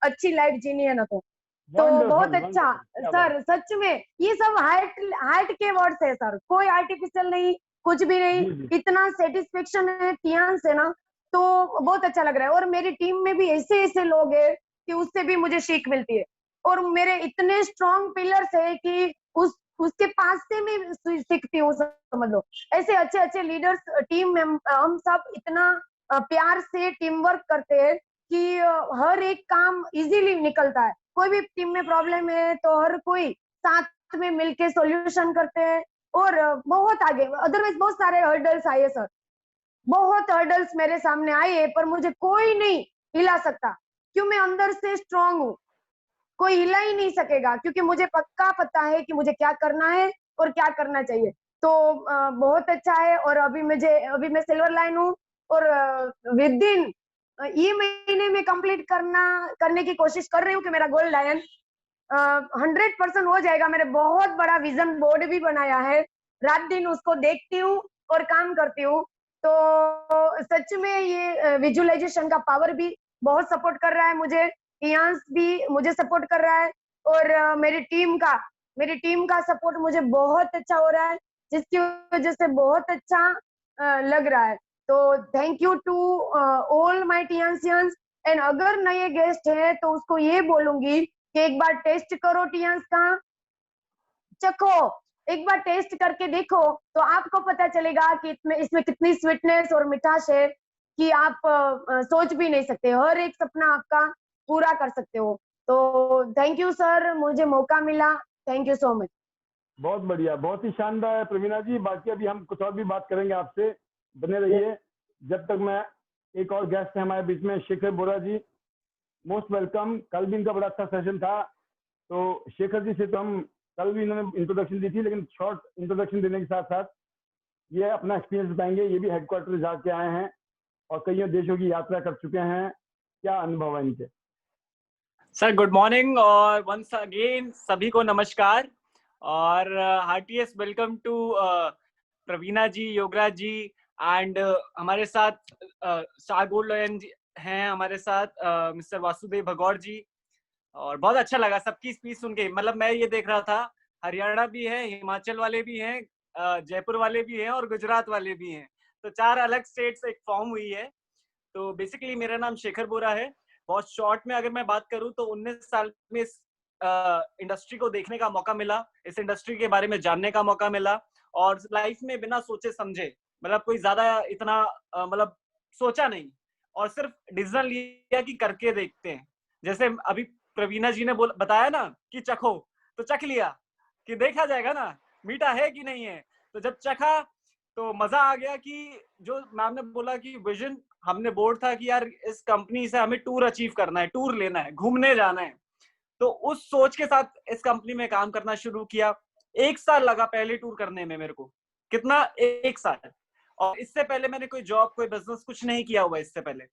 अच्छी लाइफ जीनी है ना तो। बहुत अच्छा सर, सच में ये सब हार्ट के वर्ड्स है सर, कोई आर्टिफिशियल नहीं, कुछ भी नहीं। इतना सेटिस्फेक्शन है टियान से ना, तो बहुत अच्छा लग रहा है। और मेरी टीम में भी ऐसे ऐसे लोग हैं कि उससे भी मुझे सीख मिलती है। और मेरे इतने स्ट्रॉन्ग पिलर्स है कि उसके पास से मैं सीखती हूँ, समझ लो। ऐसे अच्छे अच्छे लीडर्स टीम में हम सब इतना प्यार से टीम वर्क करते हैं कि हर एक काम इजीली निकलता है। कोई भी टीम में प्रॉब्लम है तो हर कोई साथ में मिलके सॉल्यूशन करते हैं और बहुत आगे। अदरवाइज बहुत सारे हर्डल्स आए सर, बहुत हर्डल्स मेरे सामने आए हैं, पर मुझे कोई नहीं हिला सकता क्यों, मैं अंदर से स्ट्रांग हूँ। कोई हिला ही नहीं सकेगा क्योंकि मुझे पक्का पता है कि मुझे क्या करना है और क्या करना चाहिए। तो बहुत अच्छा है। और अभी मैं सिल्वर लाइन हूँ और विद इन ये महीने में कंप्लीट करने की कोशिश कर रही हूँ कि मेरा गोल्ड लायन 100% हो जाएगा। मैंने बहुत बड़ा विजन बोर्ड भी बनाया है, रात दिन उसको देखती हूँ और काम करती हूँ। तो सच में ये विजुअलाइजेशन का पावर भी बहुत सपोर्ट कर रहा है मुझे, इयांस भी मुझे सपोर्ट कर रहा है और मेरी टीम का सपोर्ट मुझे बहुत अच्छा हो रहा है, जिसकी वजह से बहुत अच्छा लग रहा है। तो thank you to all my Tiensians. And अगर नए गेस्ट हैं तो उसको ये बोलूंगी कि एक बार टेस्ट करो टियांस का, चखो, एक बार टेस्ट करके देखो तो आपको पता चलेगा कि इसमें कितनी स्वीटनेस और मिठास है कि आप सोच भी नहीं सकते, हर एक सपना आपका पूरा कर सकते हो। तो थैंक यू सर, मुझे मौका मिला, थैंक यू सो मच। बहुत बढ़िया, बहुत ही शानदार प्रवीणा जी। बाकी अभी हम कुछ और भी बात करेंगे आपसे, बने रहिए। जब तक मैं एक और गेस्ट है हमारे बीच में, शेखर बोरा जी, मोस्ट वेलकम। कल भी इनका बड़ा अच्छा सेशन था। तो शेखर जी से तो हम कल भी इन्होंने इंट्रोडक्शन दी थी, लेकिन शॉर्ट इंट्रोडक्शन देने के साथ साथ ये अपना एक्सपीरियंस बताएंगे। ये भी हेडक्वार्टर जाके आए हैं और कई देशों की यात्रा कर चुके हैं। क्या अनुभव है इनके? सर गुड मॉर्निंग और वंस अगेन सभी को नमस्कार और heartiest welcome to Praveena ji, Yograj ji and हमारे साथ सागोर लोयन जी हैं, हमारे साथ मिस्टर वासुदेव भगौर जी। और बहुत अच्छा लगा सबकी स्पीच सुन के। मतलब मैं ये देख रहा था, हरियाणा भी है, हिमाचल वाले भी हैं, जयपुर वाले भी हैं और गुजरात वाले भी हैं। तो 4 अलग स्टेट्स एक फॉर्म हुई है। तो बेसिकली मेरा नाम शेखर बोरा है। बहुत शॉर्ट में अगर मैं बात करूं तो 19 साल में इस इंडस्ट्री को देखने का मौका मिला, इस इंडस्ट्री के बारे में जानने का मौका मिला और लाइफ में बिना सोचे समझे, मतलब कोई ज्यादा इतना मतलब सोचा नहीं और सिर्फ डिसीजन लिया कि करके देखते हैं। जैसे अभी प्रवीणा जी ने बताया ना कि चखो, तो चख लिया कि देखा जाएगा ना मीठा है कि नहीं है। तो जब चखा तो मजा आ गया कि जो मैम ने बोला कि विजन हमने बोर्ड था कि यार इस कंपनी से हमें टूर अचीव करना है, टूर लेना है, घूमने जाना है। तो उस सोच के साथ इस कंपनी में काम करना शुरू किया। 1 साल लगा पहले टूर करने में मेरे को। कितना? 1 साल। और इससे पहले मैंने कोई जॉब, कोई बिजनेस कुछ नहीं किया हुआ इससे पहले।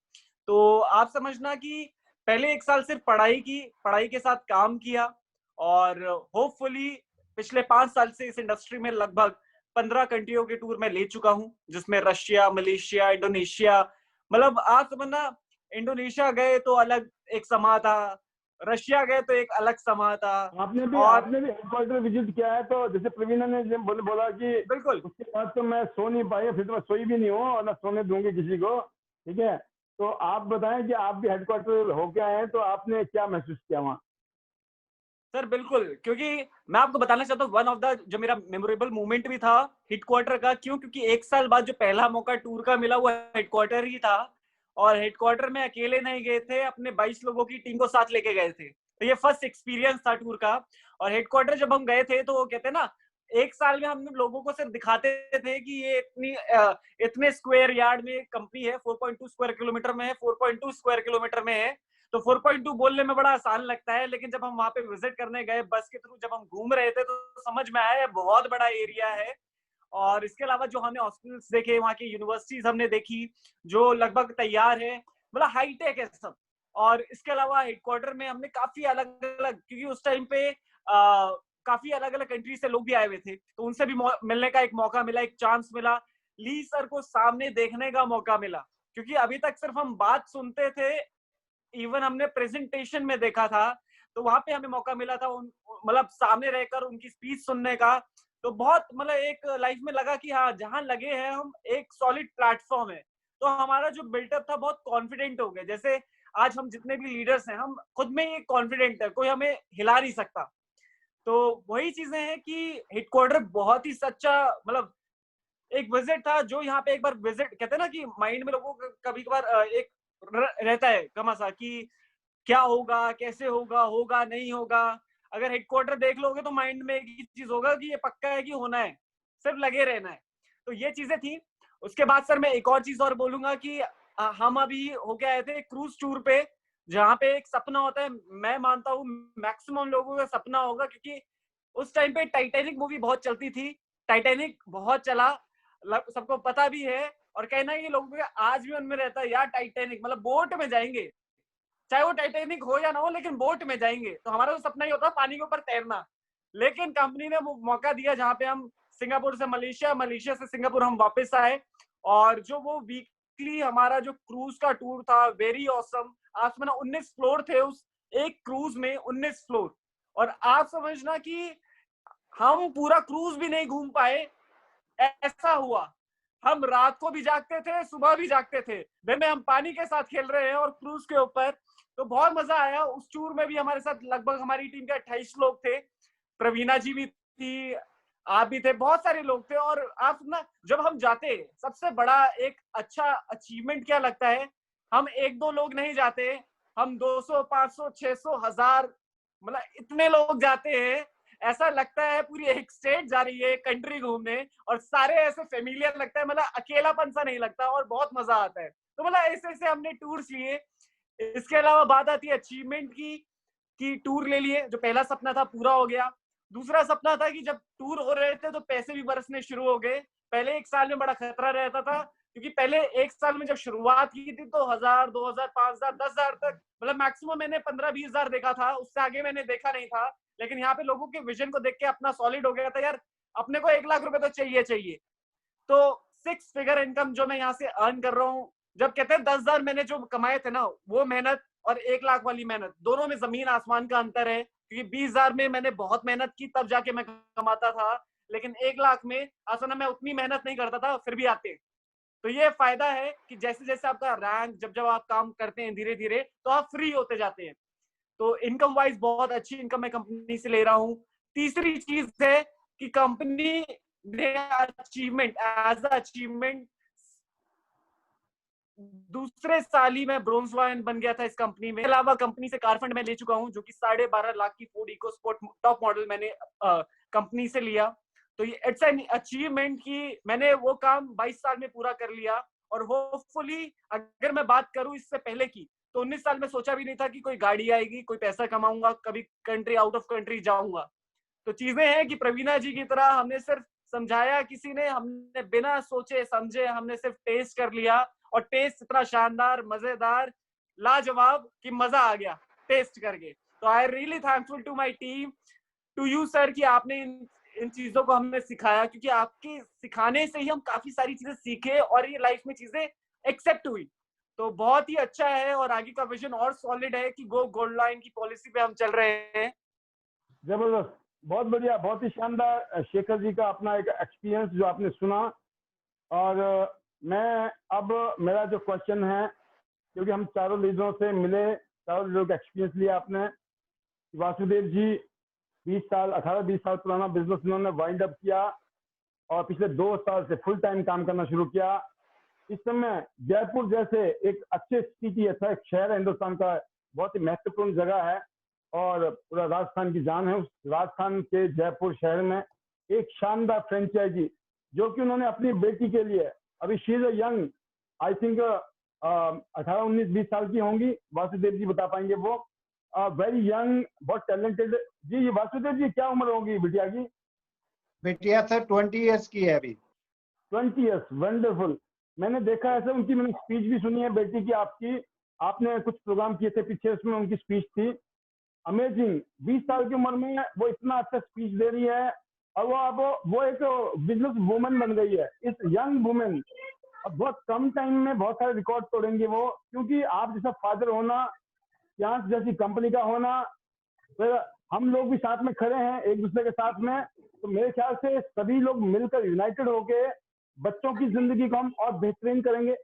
तो आप समझना कि पहले 1 साल सिर्फ पढ़ाई की, पढ़ाई के साथ काम किया और होपफुली पिछले 5 साल से इस इंडस्ट्री में लगभग 15 कंट्रियों के टूर मैं ले चुका हूं, जिसमें रशिया, मलेशिया, इंडोनेशिया। मतलब आप समझना, इंडोनेशिया गए तो अलग एक समा था, रशिया गए तो एक अलग समा था। आपने भी हेडक्वार्टर विजिट किया है। तो जैसे प्रवीणा ने बोला कि बिल्कुल उसके बाद तो मैं सो नहीं पाई, फिर तो मैं सोई भी नहीं हूँ और ना सोने दूंगी किसी को, ठीक है। तो आप बताएं कि आप भी हेडक्वार्टर होके आए हैं, तो आपने क्या महसूस किया वहाँ? सर बिल्कुल, क्योंकि मैं आपको बताना चाहता हूँ वन ऑफ द जो मेरा मेमोरेबल मोमेंट भी था हेडक्वार्टर का। क्यों? क्योंकि 1 साल बाद जो पहला मौका टूर का मिला वो हेडक्वार्टर ही था। और हेडक्वार्टर में अकेले नहीं गए थे, अपने 22 लोगों की टीम को साथ लेके गए थे। तो ये फर्स्ट एक्सपीरियंस था टूर का। और हेडक्वार्टर जब हम गए थे तो वो कहते हैं ना, 1 साल में हम लोगों को सिर्फ दिखाते थे कि ये इतने स्क्वायर यार्ड में कंपनी है, 4.2 स्क्वायर किलोमीटर में है, 4.2 स्क्वायर किलोमीटर में है। तो 4.2 बोलने में बड़ा आसान लगता है, लेकिन जब हम वहां पे विजिट करने गए बस के थ्रू, जब हम घूम रहे थे तो समझ में आया बहुत बड़ा एरिया है। और इसके अलावा जो हमने हॉस्पिटल्स देखे, वहाँ की यूनिवर्सिटीज हमने देखी जो लगभग तैयार है, मतलब हाईटेक है सब। और इसके अलावा हेडक्वार्टर में हमने काफी अलग अलग, क्योंकि उस टाइम पे काफी अलग अलग कंट्री से लोग भी आए हुए थे, तो उनसे भी मिलने का एक मौका मिला, एक चांस मिला, ली सर को सामने देखने का मौका मिला। क्योंकि अभी तक सिर्फ हम बात सुनते थे, इवन हमने प्रेजेंटेशन में देखा था, तो वहां पे हमें मौका मिला था मतलब सामने रहकर उनकी स्पीच सुनने का। तो बहुत मतलब एक लाइफ में लगा कि हाँ, जहां लगे हैं हम, एक सॉलिड प्लेटफॉर्म है। तो हमारा जो बिल्टअप था बहुत कॉन्फिडेंट हो गया। जैसे आज हम जितने भी लीडर्स हैं, हम खुद में ही कॉन्फिडेंट है, कोई हमें हिला नहीं सकता। तो वही चीजें हैं कि हेडक्वार्टर बहुत ही सच्चा, मतलब एक विजिट था जो यहाँ पे एक बार विजिट, कहते हैं ना कि माइंड में लोगों को कभी कभार एक रहता है कमासा कि क्या होगा, कैसे होगा, होगा नहीं होगा। अगर हेडक्वार्टर देख लोगे तो माइंड में एक ही चीज होगा कि ये पक्का है कि होना है, सिर्फ लगे रहना है। तो ये चीजें थी। उसके बाद सर मैं एक और चीज और बोलूंगा कि हम अभी होके आए थे क्रूज टूर पे, जहाँ पे एक सपना होता है, मैं मानता हूँ मैक्सिमम लोगों का सपना होगा, क्योंकि उस टाइम पे टाइटैनिक मूवी बहुत चलती थी, टाइटैनिक बहुत चला, सबको पता भी है। और कहना ये लोगों का आज भी उनमें रहता है यार, टाइटैनिक मतलब बोट में जाएंगे, चाहे वो टाइटैनिक हो या ना हो, लेकिन बोट में जाएंगे। तो हमारा तो सपना ही होता है पानी के ऊपर तैरना। लेकिन कंपनी ने वो मौका दिया जहाँ पे हम सिंगापुर से मलेशिया, मलेशिया से सिंगापुर हम वापस आए। और जो वो वीकली हमारा जो क्रूज का टूर था, वेरी ऑसम। आज मैंने 19 फ्लोर थे उस एक क्रूज में, 19 फ्लोर। और आप समझना कि हम पूरा क्रूज भी नहीं घूम पाए, ऐसा हुआ। हम रात को भी जागते थे, सुबह भी जागते थे, दिन में हम पानी के साथ खेल रहे हैं और क्रूज के ऊपर। तो बहुत मजा आया। उस टूर में भी हमारे साथ लगभग हमारी टीम के 28 लोग थे, प्रवीणा जी भी थी, आप भी थे, बहुत सारे लोग थे। और आप ना, जब हम जाते, सबसे बड़ा एक अच्छा अचीवमेंट क्या लगता है, हम एक दो लोग नहीं जाते, हम 200, 500, 600, 1000, मतलब इतने लोग जाते हैं। ऐसा लगता है पूरी एक स्टेट जा रही है, कंट्री घूमने, और सारे ऐसे फेमिलियर लगता है, मतलब अकेलापन सा नहीं लगता और बहुत मजा आता है। तो मतलब ऐसे ऐसे हमने टूर्स लिए। इसके अलावा बात आती है अचीवमेंट की, कि टूर ले लिए, जो पहला सपना था पूरा हो गया। दूसरा सपना था कि जब टूर हो रहे थे तो पैसे भी बरसने शुरू हो गए। पहले एक साल में बड़ा खतरा रहता था, क्योंकि पहले एक साल में जब शुरुआत की थी तो 1000, 2000, 5000, 10,000 तक, मतलब मैक्सिमम मैंने 15-20,000 देखा था, उससे आगे मैंने देखा नहीं था। लेकिन यहाँ पे लोगों के विजन को देख के अपना सॉलिड हो गया था, यार अपने को 1 लाख रुपए तो चाहिए चाहिए। तो 6 फिगर इनकम जो मैं यहाँ से अर्न कर रहा हूँ, जब कहते हैं 10,000 मैंने जो कमाए थे ना, वो मेहनत और 1 लाख वाली मेहनत, दोनों में जमीन आसमान का अंतर है। क्योंकि 20,000 में मैंने बहुत मेहनत की, तब जाके मैं कमाता था, लेकिन 1 लाख में असल में मैं उतनी मेहनत नहीं करता था, फिर भी आते। तो ये फायदा है कि जैसे जैसे आपका रैंक, जब जब आप काम करते हैं धीरे धीरे, तो आप फ्री होते जाते हैं। तो इनकम वाइज बहुत अच्छी इनकम मैं कंपनी से ले रहा हूँ। तीसरी चीज है कि कंपनी ने अचीवमेंट, एज अचीवमेंट, दूसरे साल ही मैं ब्रोंज वाइन बन गया था इस कंपनी में। अलावा कंपनी से कार फंड मैं ले चुका हूँ, जो कि 12.5 लाख की Ford EcoSport top model मैंने कंपनी से लिया। तो ये इट्स एन अचीवमेंट कि मैंने वो काम 22 साल में पूरा कर लिया। और होपफुली अगर मैं बात करूं इससे पहले की, तो 19 साल में सोचा भी नहीं था कि कोई गाड़ी आएगी, कोई पैसा कमाऊंगा, कभी कंट्री आउट ऑफ कंट्री जाऊंगा। तो चीजें हैं कि प्रवीणा जी की तरह हमने सिर्फ समझाया किसी ने, हमने बिना सोचे समझे हमने सिर्फ टेस्ट कर लिया, और टेस्ट इतना शानदार, मजेदार, लाजवाब कि मजा आ गया टेस्ट करके। तो I really thankful to my team, to you sir, कि आपने इन चीजों को हमें सिखाया, क्योंकि आपके सिखाने से ही हम काफी सारी चीजें सीखे और ये लाइफ में चीजें एक्सेप्ट हुई। तो बहुत ही अच्छा है, और आगे का विजन और सॉलिड है कि गो गोल्ड लाइन की पॉलिसी पे हम चल रहे हैं। जबरदस्त, बहुत बढ़िया, बहुत ही शानदार शेखर जी का अपना एक एक्सपीरियंस जो आपने सुना। और मैं अब मेरा जो क्वेश्चन है, क्योंकि हम चारों लीडरों से मिले, चारों लीडरों का एक्सपीरियंस लिया आपने। वासुदेव जी 18-20 साल पुराना बिजनेस इन्होंने वाइंड अप किया और पिछले 2 साल से फुल टाइम काम करना शुरू किया। इस समय जयपुर जैसे एक अच्छे सिटी, अच्छा एक शहर है हिंदुस्तान का, बहुत ही महत्वपूर्ण जगह है और पूरा राजस्थान की जान है। उस राजस्थान के जयपुर शहर में एक शानदार फ्रेंचाइजी जो कि उन्होंने अपनी बेटी के लिए, अभी she is a young, I think 18, 19, 20 साल की होंगी, वासुदेव जी बता पाएंगे वो। वेरी यंग, बहुत टैलेंटेड। जी वासुदेव जी, क्या उम्र होगी बिटिया की? बिटिया सर 20 इयर्स की है अभी। 20 ईयर्स, वंडरफुल। मैंने देखा है सर, उनकी मैंने स्पीच भी सुनी है बेटी की आपकी, आपने कुछ प्रोग्राम किए थे पीछे, उसमें उनकी स्पीच थी। अमेजिंग। 20 साल की उम्र में वो इतना अच्छा स्पीच दे रही है, और वो अब वो एक बिजनेस वुमन बन गई है, इस यंग वुमेन। अब बहुत कम टाइम में बहुत सारे रिकॉर्ड तोड़ेंगे वो, क्योंकि आप जैसा फादर होना, यहाँ जैसी कंपनी का होना, फिर हम लोग भी साथ में खड़े हैं एक दूसरे के साथ में, तो मेरे ख्याल से सभी लोग मिलकर यूनाइटेड होके बच्चों की जिंदगी को हम और बेहतरीन करेंगे।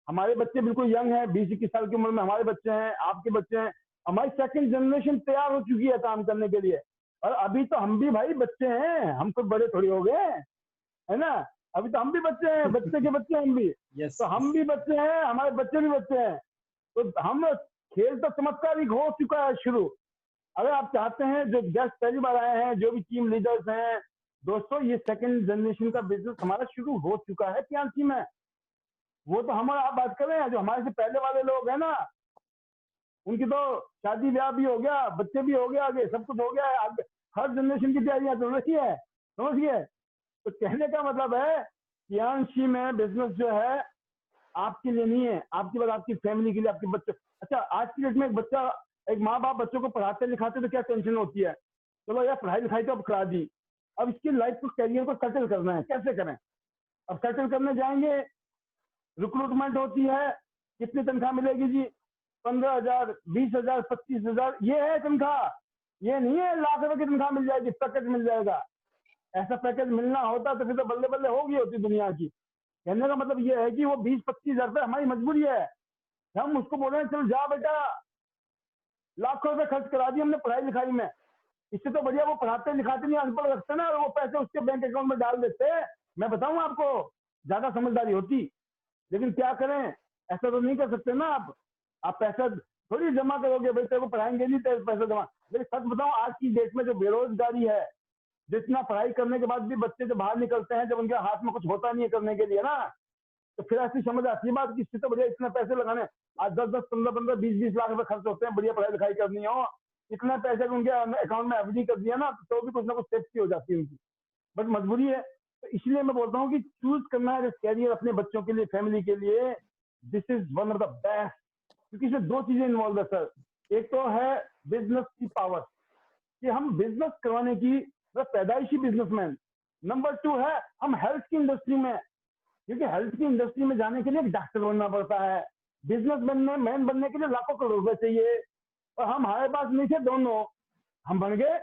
हमारे बच्चे बिल्कुल यंग हैं, 20-21 साल की उम्र में हमारे बच्चे हैं, आपके बच्चे हैं, हमारी सेकंड जनरेशन तैयार हो चुकी है काम करने के लिए। और अभी तो हम भी भाई बच्चे हैं, हम तो बड़े थोड़ी हो गए, है ना? अभी तो हम भी बच्चे हैं, बच्चे के बच्चे हम भी। यस, तो हम भी बच्चे हैं, हमारे बच्चे भी बच्चे हैं, तो हम खेल तो चमत्कारिक हो चुका है शुरू। अगर आप चाहते हैं, जो गेस्ट पहली बार आए हैं, जो भी टीम लीडर्स हैं, दोस्तों ये सेकंड जनरेशन का बिजनेस हमारा शुरू हो चुका है पियांसी में। वो तो हम और आप बात कर रहे हैं, जो हमारे से पहले वाले लोग हैं ना, उनकी तो शादी ब्याह भी हो गया, बच्चे भी हो गए, आगे सब कुछ हो गया है, आगे हर जनरेशन की तैयारियां चल रही है, समझिए। तो कहने का मतलब है पियांशी में बिजनेस जो है आपके लिए नहीं है, आपकी बात आपकी फैमिली के लिए, आपके बच्चे। अच्छा, आज की डेट में एक माँ बाप बच्चों को पढ़ाते लिखाते तो क्या टेंशन होती है, चलो यार पढ़ाई लिखाई तो अब करा दी, अब इसकी लाइफ को, कैरियर को सेटल करना है, कैसे करें? अब सेटल करने जाएंगे, रिक्रूटमेंट होती है, कितनी तनख्वाह मिलेगी जी? 15,000, 20,000, 25,000, ये है तनख्वाह। ये नहीं है लाख रुपए की तनख्वाह मिल जाएगी, पैकेज मिल जाएगा। ऐसा पैकेज मिलना होता तो फिर तो बल्ले बल्ले होगी होती दुनिया की। कहने का मतलब ये है कि वो 20-25,000 रुपए हमारी मजबूरी है, हम उसको बोल रहे हैं चल जा बेटा, लाखों रुपए खर्च करा दिए हमने पढ़ाई लिखाई में, इससे तो बढ़िया वो पढ़ाते लिखाते नहीं, अनपढ़ रखते ना, और वो पैसे उसके बैंक अकाउंट में डाल देते। मैं बताऊं आपको, ज्यादा समझदारी होती। लेकिन क्या करें, ऐसा तो नहीं कर सकते ना आप पैसा थोड़ी जमा करोगे, भाई तेरे को पढ़ाएंगे नहीं, तेरे पैसा जमा। लेकिन सच बताऊं, आज की डेट में जो बेरोजगारी है, जितना पढ़ाई करने के बाद भी बच्चे जो बाहर निकलते हैं, जब उनके हाथ में कुछ होता नहीं है करने के लिए ना, तो फिर ऐसी समझ आती है बात कि इससे तो बढ़िया इतने पैसे लगाने। आज 10-10, 15-15, 20-20 लाख रुपए खर्च होते हैं, बढ़िया पढ़ाई लिखाई करनी हो, इतने पैसे उनके अकाउंट में एफडी कर दिया ना, तो भी कुछ ना कुछ सेफ्टी हो जाती है उनकी, बट मजबूरी है। तो इसलिए मैं बोलता हूँ कि चूज करना है कैरियर अपने बच्चों के लिए, फैमिली के लिए, this is one of the best, क्योंकि इसमें दो चीजें इन्वॉल्व है सर। एक तो है बिजनेस की पावर, कि हम बिजनेस करवाने की पैदाइशी बिजनेसमैन। नंबर 2 है हम हेल्थ की इंडस्ट्री में, क्योंकि हेल्थ की इंडस्ट्री में जाने के लिए एक डॉक्टर बनना पड़ता है, बिजनेस मैन बनने के लिए लाखों करोड़ रुपए चाहिए, और हम हमारे पास नहीं थे दोनों, हम बन गए,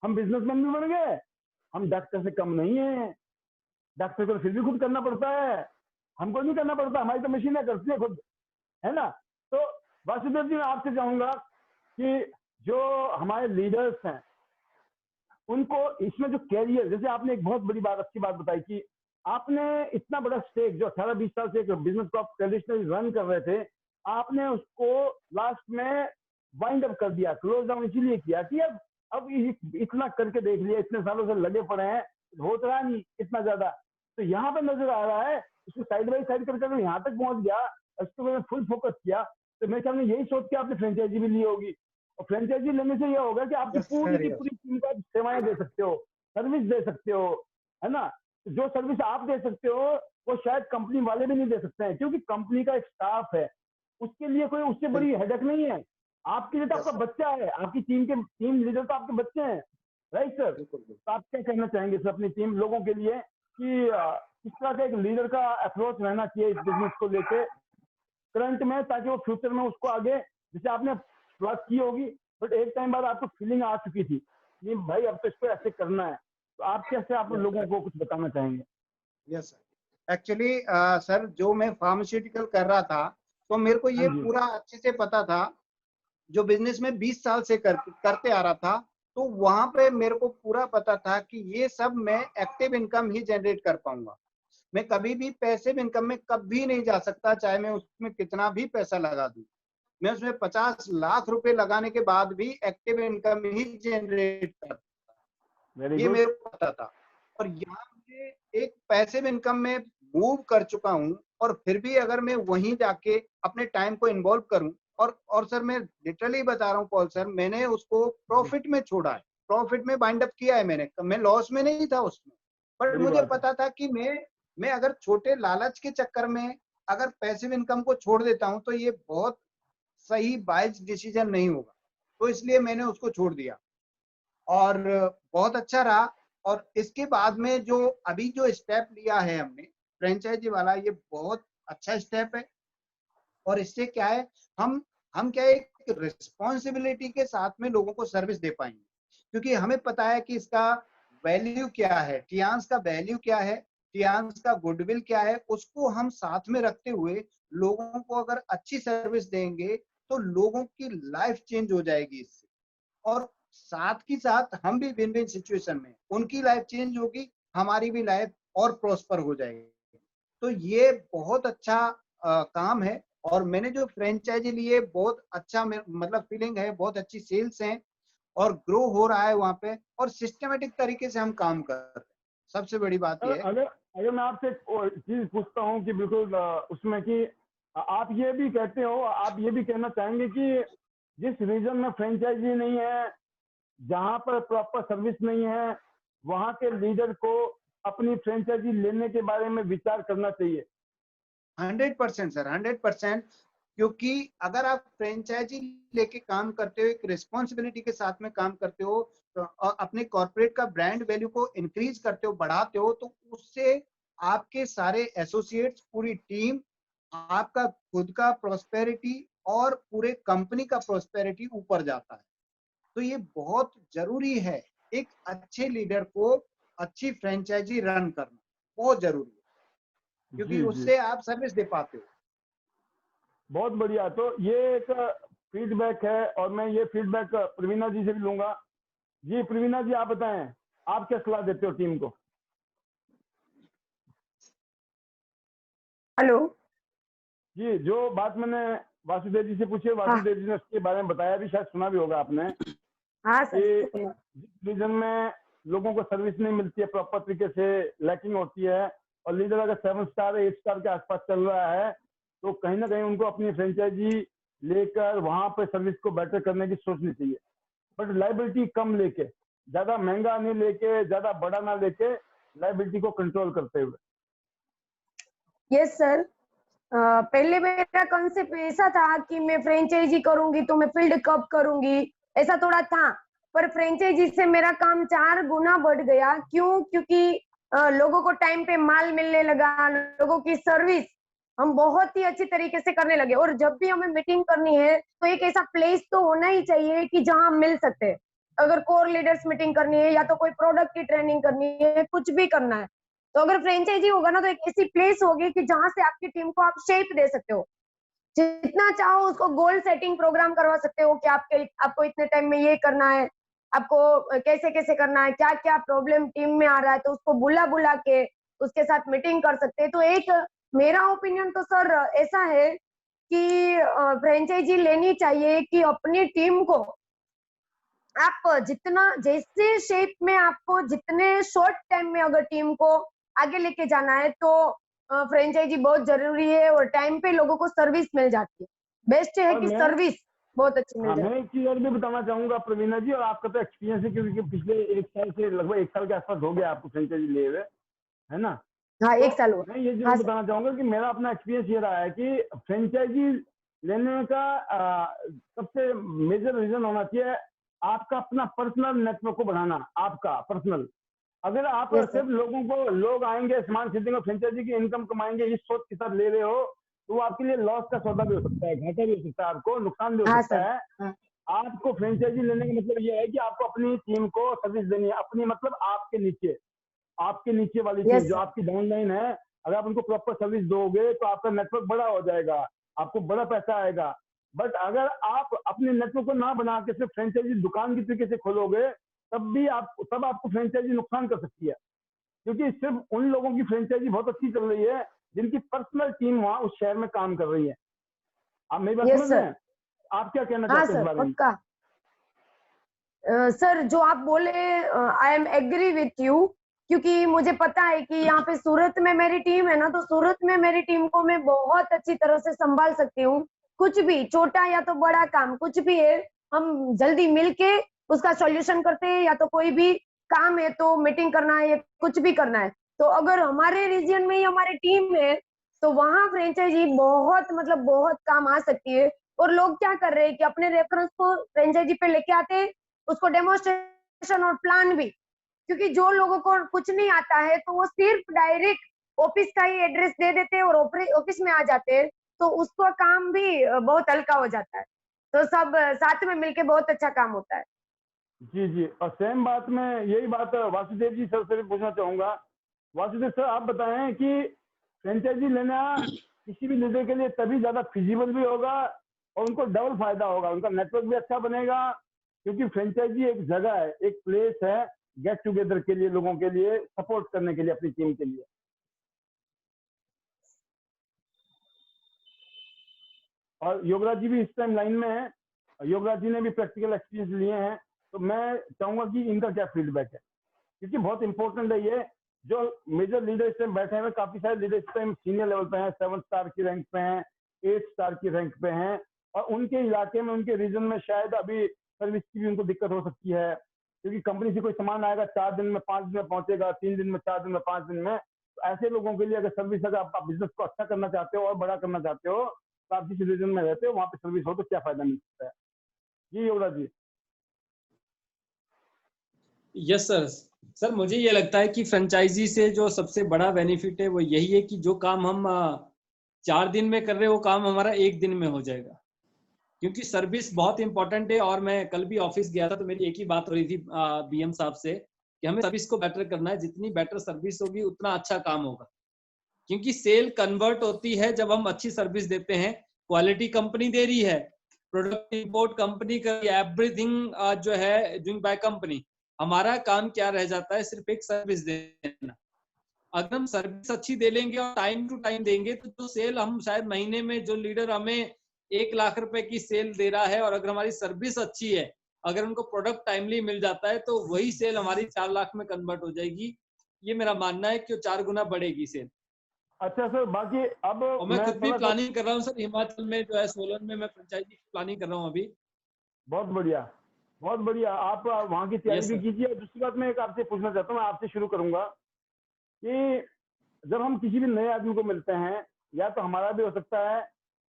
हम बिजनेसमैन भी बन गए, हम डॉक्टर से कम नहीं है, डॉक्टर को फिर भी खुद करना पड़ता है, हमको नहीं करना पड़ता, हमारी तो मशीनें करती है खुद, है ना? तो वासुदेव जी, मैं आपसे चाहूंगा कि जो हमारे लीडर्स हैं, उनको इसमें जो कैरियर, जैसे आपने एक बहुत बड़ी बात, अच्छी बात बताई कि आपने इतना बड़ा स्टेक, जो 18-20 साल से एक बिजनेस को आप ट्रेडिशनली रन कर रहे थे, आपने उसको लास्ट में वाइंड अप कर दिया, क्लोज डाउन इसलिए किया कि अब इतना करके देख लिया, इतने सालों से लगे पड़े हैं, हो तो रहा नहीं इतना ज्यादा, तो यहाँ पे नजर आ रहा है, उसको साइड बाई साइड करके यहाँ तक पहुंच गया, उसको फुल फोकस किया। तो मेरे ख्याल में यही सोच के आपने फ्रेंचाइजी भी ली होगी, और फ्रेंचाइजी लेने से यह होगा कि आपकी पूरी की पूरी टीम को सेवाएं दे सकते हो, सर्विस दे सकते हो, है ना? जो सर्विस आप दे सकते हो वो शायद कंपनी वाले भी नहीं दे सकते हैं, क्योंकि कंपनी का एक स्टाफ है, उसके लिए कोई उससे बड़ी हेडेक नहीं है। आपके लिए तो आपका बच्चा है, आपकी टीम लीडर तो आपके बच्चे हैं, राइट सर? तो आप क्या कहना चाहेंगे सर अपनी टीम लोगों के लिए कि किस तरह का एक लीडर का अप्रोच रहना चाहिए इस बिजनेस को लेके करंट में, ताकि वो फ्यूचर में उसको आगे, जैसे आपने शुरुआत की होगी, बट एक टाइम बाद आपको फीलिंग आ चुकी थी कि भाई अब तो इसको ऐसे करना है, तो आप कैसे आप लोगों को कुछ बताना चाहेंगे? यस सर, एक्चुअली सर जो मैं फार्मास्यूटिकल कर रहा था, तो मेरे को ये पूरा अच्छे से पता था, जो बिजनेस में 20 साल से करते आ रहा था, तो वहां पे मेरे को पूरा पता था कि ये सब मैं एक्टिव इनकम ही जनरेट कर पाऊंगा, मैं कभी भी पैसिव इनकम में कभी नहीं जा सकता, चाहे मैं उसमें कितना भी पैसा लगा दूं, मैं उसमें 50 लाख रुपए लगाने के बाद भी एक्टिव इनकम ही जनरेट करता, ये मेरे को पता था। और यहाँ मुझे एक पैसिव इनकम में मूव कर चुका हूँ, और फिर भी अगर मैं वहीं जाके अपने टाइम को इन्वॉल्व करूं, और सर मैं लिटरली बता रहा हूँ पॉल सर, मैंने उसको प्रॉफिट में छोड़ा है, प्रॉफिट में बाइंड अप किया है मैंने, मैं लॉस में नहीं था उसमें। बट बड़ी मुझे बात है। पता था कि मैं अगर छोटे लालच के चक्कर में अगर पैसिव इनकम को छोड़ देता हूं तो ये बहुत सही वाइज डिसीजन नहीं होगा, तो इसलिए मैंने उसको छोड़ दिया और बहुत अच्छा रहा। और इसके बाद में जो अभी जो स्टेप लिया है हमने फ्रेंचाइजी वाला, ये बहुत अच्छा स्टेप है। और इससे क्या है, हम क्या है, एक रिस्पॉन्सिबिलिटी के साथ में लोगों को सर्विस दे पाएंगे, क्योंकि हमें पता है कि इसका वैल्यू क्या है, टियांस का वैल्यू क्या है, टियांस का गुडविल क्या है, उसको हम साथ में रखते हुए लोगों को अगर अच्छी सर्विस देंगे तो लोगों की लाइफ चेंज हो जाएगी इससे, और साथ ही साथ हम भी विन विन सिचुएशन में, उनकी लाइफ चेंज होगी, हमारी भी लाइफ और प्रॉस्पर हो जाएगी। तो ये बहुत अच्छा काम है। और मैंने जो फ्रेंचाइजी ली है बहुत अच्छा मतलब फीलिंग है, बहुत अच्छी सेल्स हैं और ग्रो हो रहा है वहां पे, और सिस्टमेटिक तरीके से हम काम कर रहे हैं। सबसे बड़ी बात यह है। अगर अगर मैं आपसे एक चीज पूछता हूँ कि बिल्कुल उसमें कि आप ये भी कहते हो, आप ये भी कहना चाहेंगे कि जिस रीजन में फ्रेंचाइजी नहीं है, जहां पर प्रॉपर सर्विस नहीं है, वहां के लीडर को अपनी फ्रेंचाइजी लेने के बारे में विचार करना चाहिए? 100% सर, 100%। क्योंकि अगर आप फ्रेंचाइजी लेके काम करते हो, एक रिस्पॉन्सिबिलिटी के साथ में काम करते हो, तो अपने कॉर्पोरेट का ब्रांड वैल्यू को इंक्रीज करते हो, बढ़ाते हो, तो उससे आपके सारे एसोसिएट्स, पूरी टीम, आपका खुद का प्रॉस्पेरिटी और पूरे कंपनी का प्रॉस्पेरिटी ऊपर जाता है। तो ये बहुत जरूरी है, एक अच्छे लीडर को अच्छी फ्रेंचाइजी रन करना बहुत जरूरी है, क्योंकि जी जी, उससे आप सर्विस दे पाते हो। बहुत बढ़िया। तो ये एक फीडबैक है और मैं ये फीडबैक प्रवीणा जी से भी लूंगा। जी प्रवीणा जी, आप बताएं, आप क्या सलाह देते हो टीम को? हेलो। जी, जो बात मैंने वासुदेव जी से पूछी, वासुदेव जी ने उसके बारे में बताया भी, शायद सुना भी होगा आपने, हाँ कि सर। जिस रीजन में लोगों को सर्विस नहीं मिलती है प्रॉपर तरीके से, लैकिंग होती है, और लीडर अगर 7 स्टार 8 स्टार के आसपास चल रहा है, तो कहीं ना कहीं उनको अपनी फ्रेंचाइजी लेकर वहां पर सर्विस को बेटर करने की सोचनी चाहिए। बट लाइबिलिटी कम लेके, ज्यादा महंगा नहीं लेके, ज्यादा बड़ा ना लेके, लाइबिलिटी को कंट्रोल करते हुए। Yes sir. पहले मेरा कंसेप्ट ऐसा था कि मैं फ्रेंचाइजी करूंगी तो मैं फील्ड कब करूंगी, ऐसा थोड़ा था। पर फ्रेंचाइजी से मेरा काम 4 गुना बढ़ गया। क्यों? क्योंकि लोगों को टाइम पे माल मिलने लगा, लोगों की सर्विस हम बहुत ही अच्छी तरीके से करने लगे। और जब भी हमें मीटिंग करनी है तो एक ऐसा प्लेस तो होना ही चाहिए कि जहां हम मिल सकते हैं। अगर कोर लीडर्स मीटिंग करनी है या तो कोई प्रोडक्ट की ट्रेनिंग करनी है, कुछ भी करना है, तो अगर फ्रेंचाइजी होगा ना तो एक ऐसी प्लेस होगी कि जहां से आपकी टीम को आप शेप दे सकते हो, जितना चाहो उसको गोल सेटिंग प्रोग्राम करवा सकते हो कि आपको इतने टाइम में ये करना है, आपको कैसे कैसे करना है, क्या क्या प्रॉब्लम टीम में आ रहा है, तो उसको बुला बुला के उसके साथ मीटिंग कर सकते हैं। तो एक मेरा ओपिनियन तो सर ऐसा है कि फ्रेंचाइजी लेनी चाहिए कि अपनी टीम को आप जितना, जैसे शेप में आपको जितने शॉर्ट टाइम में अगर टीम को आगे लेके जाना है तो फ्रेंचाइजी बहुत जरूरी है। और टाइम पे लोगों को सर्विस मिल जाती है, बेस्ट है और कि मैं सर्विस बहुत अच्छी मिल हाँ, जाती मैं एक चीज और भी बताना चाहूंगा प्रवीणा जी, और आपका तो एक्सपीरियंस है, क्योंकि पिछले 1 साल से, लगभग 1 साल के आसपास हो गया आपको फ्रेंचाइजी लिए हुए, है ना? है। हाँ, तो 1 साल हुआ। मैं ये जरूर हाँ सर। बताना चाहूंगा कि मेरा अपना एक्सपीरियंस ये रहा है कि फ्रेंचाइजी लेने का सबसे मेजर रीजन होना चाहिए आपका अपना पर्सनल नेटवर्क को बढ़ाना, आपका पर्सनल। अगर आप यस सर। सिर्फ लोग आएंगे सामान खरीदेंगे, फ्रेंचाइजी की इनकम कमाएंगे, इस सोच के साथ ले रहे हो, तो वो आपके लिए लॉस का सौदा भी हो सकता है, घाटा भी हो सकता है, आपको नुकसान भी हो हाँ सकता सर। है। हाँ। आपको फ्रेंचाइजी लेने का मतलब ये है कि आपको अपनी टीम को सर्विस देनी है, अपनी मतलब आपके नीचे वाली टीम यस जो सर। आपकी डाउनलाइन है, अगर आप उनको प्रॉपर सर्विस दोगे तो आपका नेटवर्क बड़ा हो जाएगा, आपको बड़ा पैसा आएगा। बट अगर आप अपने नेटवर्क को ना बना के सिर्फ फ्रेंचाइजी दुकान की तरीके से खोलोगे, तब आपको फ्रेंचाइजी नुकसान कर सकती है, क्योंकि सिर्फ उन लोगों की फ्रेंचाइजी बहुत अच्छी चल रही है जिनकी पर्सनल टीम वहां उस शहर में काम कर रही है। आप मेरी बात यस समझ रहे सर। हैं? आप क्या कहना हाँ चाहते हैं इस सर, बारे में? पक्का। सर जो आप बोले, I am agree with you क्योंकि मुझे पता है कि यहाँ पे सूरत में मेरी टीम है ना, तो सूरत में मेरी टीम को मैं बहुत अच्छी तरह से संभाल सकती हूँ। कुछ भी छोटा या तो बड़ा काम कुछ भी है, हम जल्दी मिलके उसका सॉल्यूशन करते हैं, या तो कोई भी काम है तो मीटिंग करना है या कुछ भी करना है। तो अगर हमारे रीजन में ही हमारी टीम है तो वहां फ्रेंचाइजी बहुत मतलब बहुत काम आ सकती है। और लोग क्या कर रहे हैं कि अपने रेफरेंस को फ्रेंचाइजी पे लेके आते हैं, उसको डेमोन्स्ट्रेशन और प्लान भी, क्योंकि जो लोगों को कुछ नहीं आता है तो वो सिर्फ डायरेक्ट ऑफिस का ही एड्रेस दे देते हैं और ऑफिस में आ जाते हैं, तो उसका काम भी बहुत हल्का हो जाता है। तो सब साथ में मिलके बहुत अच्छा काम होता है। जी जी, और सेम बात में यही बात वासुदेव जी सर से भी पूछना चाहूंगा। वासुदेव सर, आप बताएं कि फ्रेंचाइजी लेना किसी भी लीडर के लिए तभी ज्यादा फिजिबल भी होगा और उनको डबल फायदा होगा, उनका नेटवर्क भी अच्छा बनेगा, क्योंकि फ्रेंचाइजी एक जगह है, एक प्लेस है गेट टुगेदर के लिए, लोगों के लिए सपोर्ट करने के लिए, अपनी टीम के लिए। और योगराज जी भी इस टाइम लाइन में है, योगराज जी ने भी प्रैक्टिकल एक्सपीरियंस लिए हैं, तो मैं चाहूंगा कि इनका क्या फीडबैक है, क्योंकि बहुत इंपॉर्टेंट है ये। जो मेजर लीडर इस टाइम बैठे हैं, काफी सारे लीडर इस टाइम सीनियर लेवल पे हैं, 7 स्टार की रैंक पे हैं, 8 स्टार की रैंक पे हैं, और उनके इलाके में, उनके रीजन में शायद अभी सर्विस की भी उनको दिक्कत हो सकती है, क्योंकि कंपनी से कोई सामान आएगा 4 दिन में 5 दिन में पहुंचेगा, 3 दिन में 4 दिन में 5 दिन में। तो ऐसे लोगों के लिए अगर सर्विस, अगर आप बिजनेस को अच्छा करना चाहते हो और बड़ा करना चाहते हो, तो आप जिस रीजन में रहते हो वहां पे सर्विस हो तो क्या फायदा मिल सकता है। जी Yograj ji. Yes sir. Sir मुझे ये लगता है कि फ्रेंचाइजी से जो सबसे बड़ा बेनिफिट है वो यही है कि जो काम हम 4 दिन में कर रहे हैं वो काम हमारा 1 दिन में हो जाएगा, क्योंकि सर्विस बहुत इंपॉर्टेंट है। और मैं कल भी ऑफिस गया था तो मेरी एक ही बात हो रही थी बीएम साहब से कि हमें सर्विस को बेटर करना है, जितनी बेटर सर्विस होगी उतना अच्छा काम होगा, क्योंकि सेल कन्वर्ट होती है जब हम अच्छी सर्विस देते हैं। क्वालिटी कंपनी दे रही है, प्रोडक्ट इंपोर्ट कंपनी कर रही है, एवरीथिंग जो है डूइंग बाय कंपनी। हमारा काम क्या रह जाता है, सिर्फ एक सर्विस देना। अगर हम सर्विस अच्छी दे लेंगे और टाइम टू टाइम देंगे तो जो सेल हम शायद महीने में, जो लीडर हमें 1 लाख रुपए की सेल दे रहा है, और अगर हमारी सर्विस अच्छी है, अगर उनको प्रोडक्ट टाइमली मिल जाता है, तो वही सेल हमारी 4 लाख में कन्वर्ट हो जाएगी। ये मेरा मानना है कि 4 गुना बढ़ेगी सेल। अच्छा सर, बाकी अब और मैं खुद भी प्लानिंग कर रहा हूँ सर, हिमाचल में जो है सोलन में मैं फ्रेंचाइजी की प्लानिंग कर रहा हूँ अभी। बहुत बढ़िया, बहुत बढ़िया। आप वहाँ की तैयारी Yes, भी sir. कीजिए। और दूसरी बात मैं एक आपसे पूछना चाहता हूँ, मैं आपसे शुरू करूंगा कि जब हम किसी भी नए आदमी को मिलते हैं, या तो हमारा भी हो सकता है,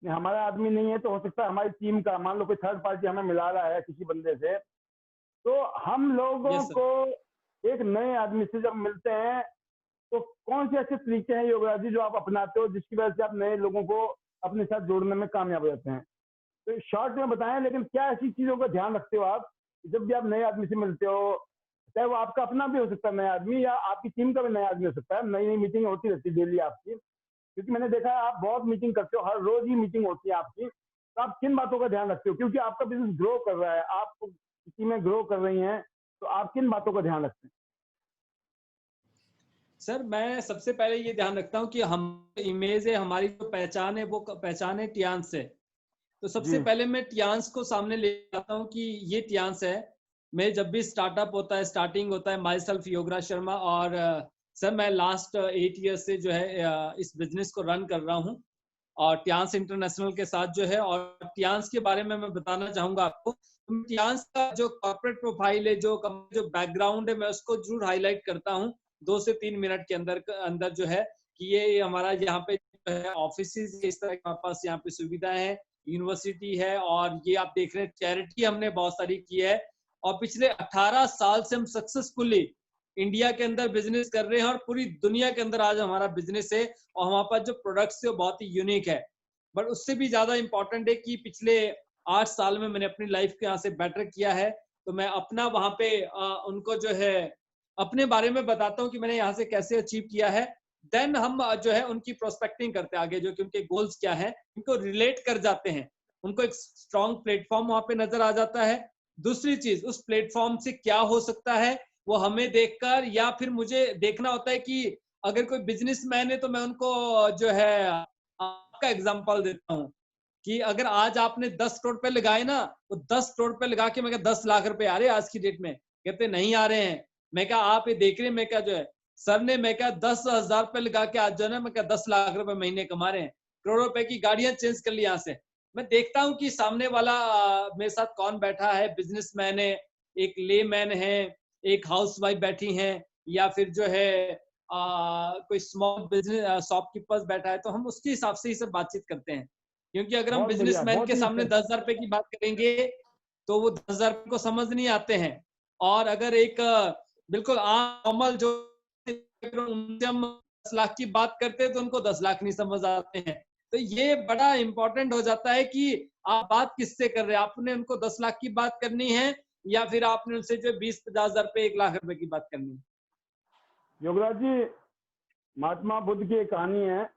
हमारा आदमी नहीं है तो हो सकता है हमारी टीम का, मान लो कोई थर्ड पार्टी हमें मिला रहा है किसी बंदे से, तो हम लोगों Yes, sir. को एक नए आदमी से जब मिलते हैं तो कौन से ऐसे तरीके हैं योगराज जी जो आप अपनाते हो जिसकी वजह से आप नए लोगों को अपने साथ जोड़ने में कामयाब हो जाते हैं? तो शॉर्ट में बताएं, लेकिन क्या ऐसी चीजों का ध्यान रखते हो आप जब भी आप नए आदमी से मिलते हो, चाहे वो आपका अपना भी हो सकता है नया आदमी, या आपकी टीम का भी नया आदमी हो सकता है, नई नई मीटिंग होती रहती है डेली आपकी, क्योंकि मैंने देखा है आप बहुत मीटिंग करते हो, हर रोज ही मीटिंग होती है आपकी, तो आप किन बातों का ध्यान रखते हो? क्योंकि आपका बिजनेस ग्रो कर रहा है, आप टीमें ग्रो कर रही हैं, तो आप किन बातों का ध्यान रखते हैं? सर मैं सबसे पहले ये ध्यान रखता हूँ कि हम इमेज है, हमारी जो पहचान है वो पहचान है टियांस से। तो सबसे पहले मैं टियांस को सामने ले आता हूँ कि ये टियांस है। मैं जब भी स्टार्टअप होता है, स्टार्टिंग होता है, माई सेल्फ योगराज शर्मा, और सर मैं लास्ट 8 ईयर्स से जो है इस बिजनेस को रन कर रहा हूँ और टियांस इंटरनेशनल के साथ जो है। और टियांस के बारे में मैं बताना चाहूंगा आपको, टियांस का जो कॉर्पोरेट प्रोफाइल है, जो बैकग्राउंड है, मैं उसको जरूर हाईलाइट करता हूँ 2 से 3 मिनट के अंदर जो है कि ये हमारा यहाँ पे जो है ऑफिस, इस तरह के पास यहाँ पे सुविधाएं हैं, यूनिवर्सिटी है, और ये आप देख रहे हैं चैरिटी हमने बहुत सारी की है। और पिछले 18 साल से हम सक्सेसफुली इंडिया के अंदर बिजनेस कर रहे हैं और पूरी दुनिया के अंदर आज हमारा बिजनेस है, और हमारे पास जो प्रोडक्ट्स है वो बहुत ही यूनिक है। बट उससे भी ज्यादा इंपॉर्टेंट है कि पिछले 8 साल में मैंने अपनी लाइफ को यहाँ से बेटर किया है। तो मैं अपना वहां पे उनको जो है अपने बारे में बताता हूँ कि मैंने यहाँ से कैसे अचीव किया है। देन हम जो है उनकी प्रोस्पेक्टिंग करते हैं आगे, जो कि उनके गोल्स क्या है, उनको रिलेट कर जाते हैं, उनको एक स्ट्रॉन्ग प्लेटफॉर्म वहां पे नजर आ जाता है। दूसरी चीज, उस प्लेटफॉर्म से क्या हो सकता है वो हमें देखकर, या फिर मुझे देखना होता है कि अगर कोई बिजनेसमैन है तो मैं उनको जो है आपका एग्जांपल देता हूँ कि अगर आज आपने 10 करोड़ पे लगाए ना, तो 10 करोड़ पे लगा के मैं 10 लाख रुपए आ रहे हैं आज की डेट में, कहते नहीं आ रहे हैं। मैं क्या आप ये देख रहे हैं, मैं क्या जो है सर ने मैं क्या 10,000 रुपए लगा के आज जो है ना मैं क्या 10 लाख रुपए महीने कमा रहे हैं, करोड़ों रुपए की गाड़ियां चेंज कर ली यहाँ से। मैं देखता हूँ कि सामने वाला मेरे साथ कौन बैठा है, बिजनेसमैन है, एक लेमैन है, एक हाउसवाइफ बैठी है, या फिर जो है कोई स्मॉल बिजनेस शॉपकीपर्स बैठा है, तो हम उसके हिसाब से ही सब बातचीत करते हैं। क्योंकि अगर हम बहुत बढ़िया, बिजनेसमैन बहुत के ही सामने 10,000 रुपए की बात करेंगे तो वो 10,000 को समझ नहीं आते हैं। और अगर एक बिल्कुल आम नॉर्मल जो उनसे हम 10 लाख की बात करते हैं तो उनको 10 लाख नहीं समझ आते हैं। तो ये बड़ा इंपॉर्टेंट हो जाता है कि आप बात किससे कर रहे हैं, आपने उनको 10 लाख की बात करनी है या फिर आपने उनसे जो 20-50 हजार रुपए 1 लाख रुपए की बात करनी है। योगराज जी, महात्मा बुद्ध की एक कहानी है।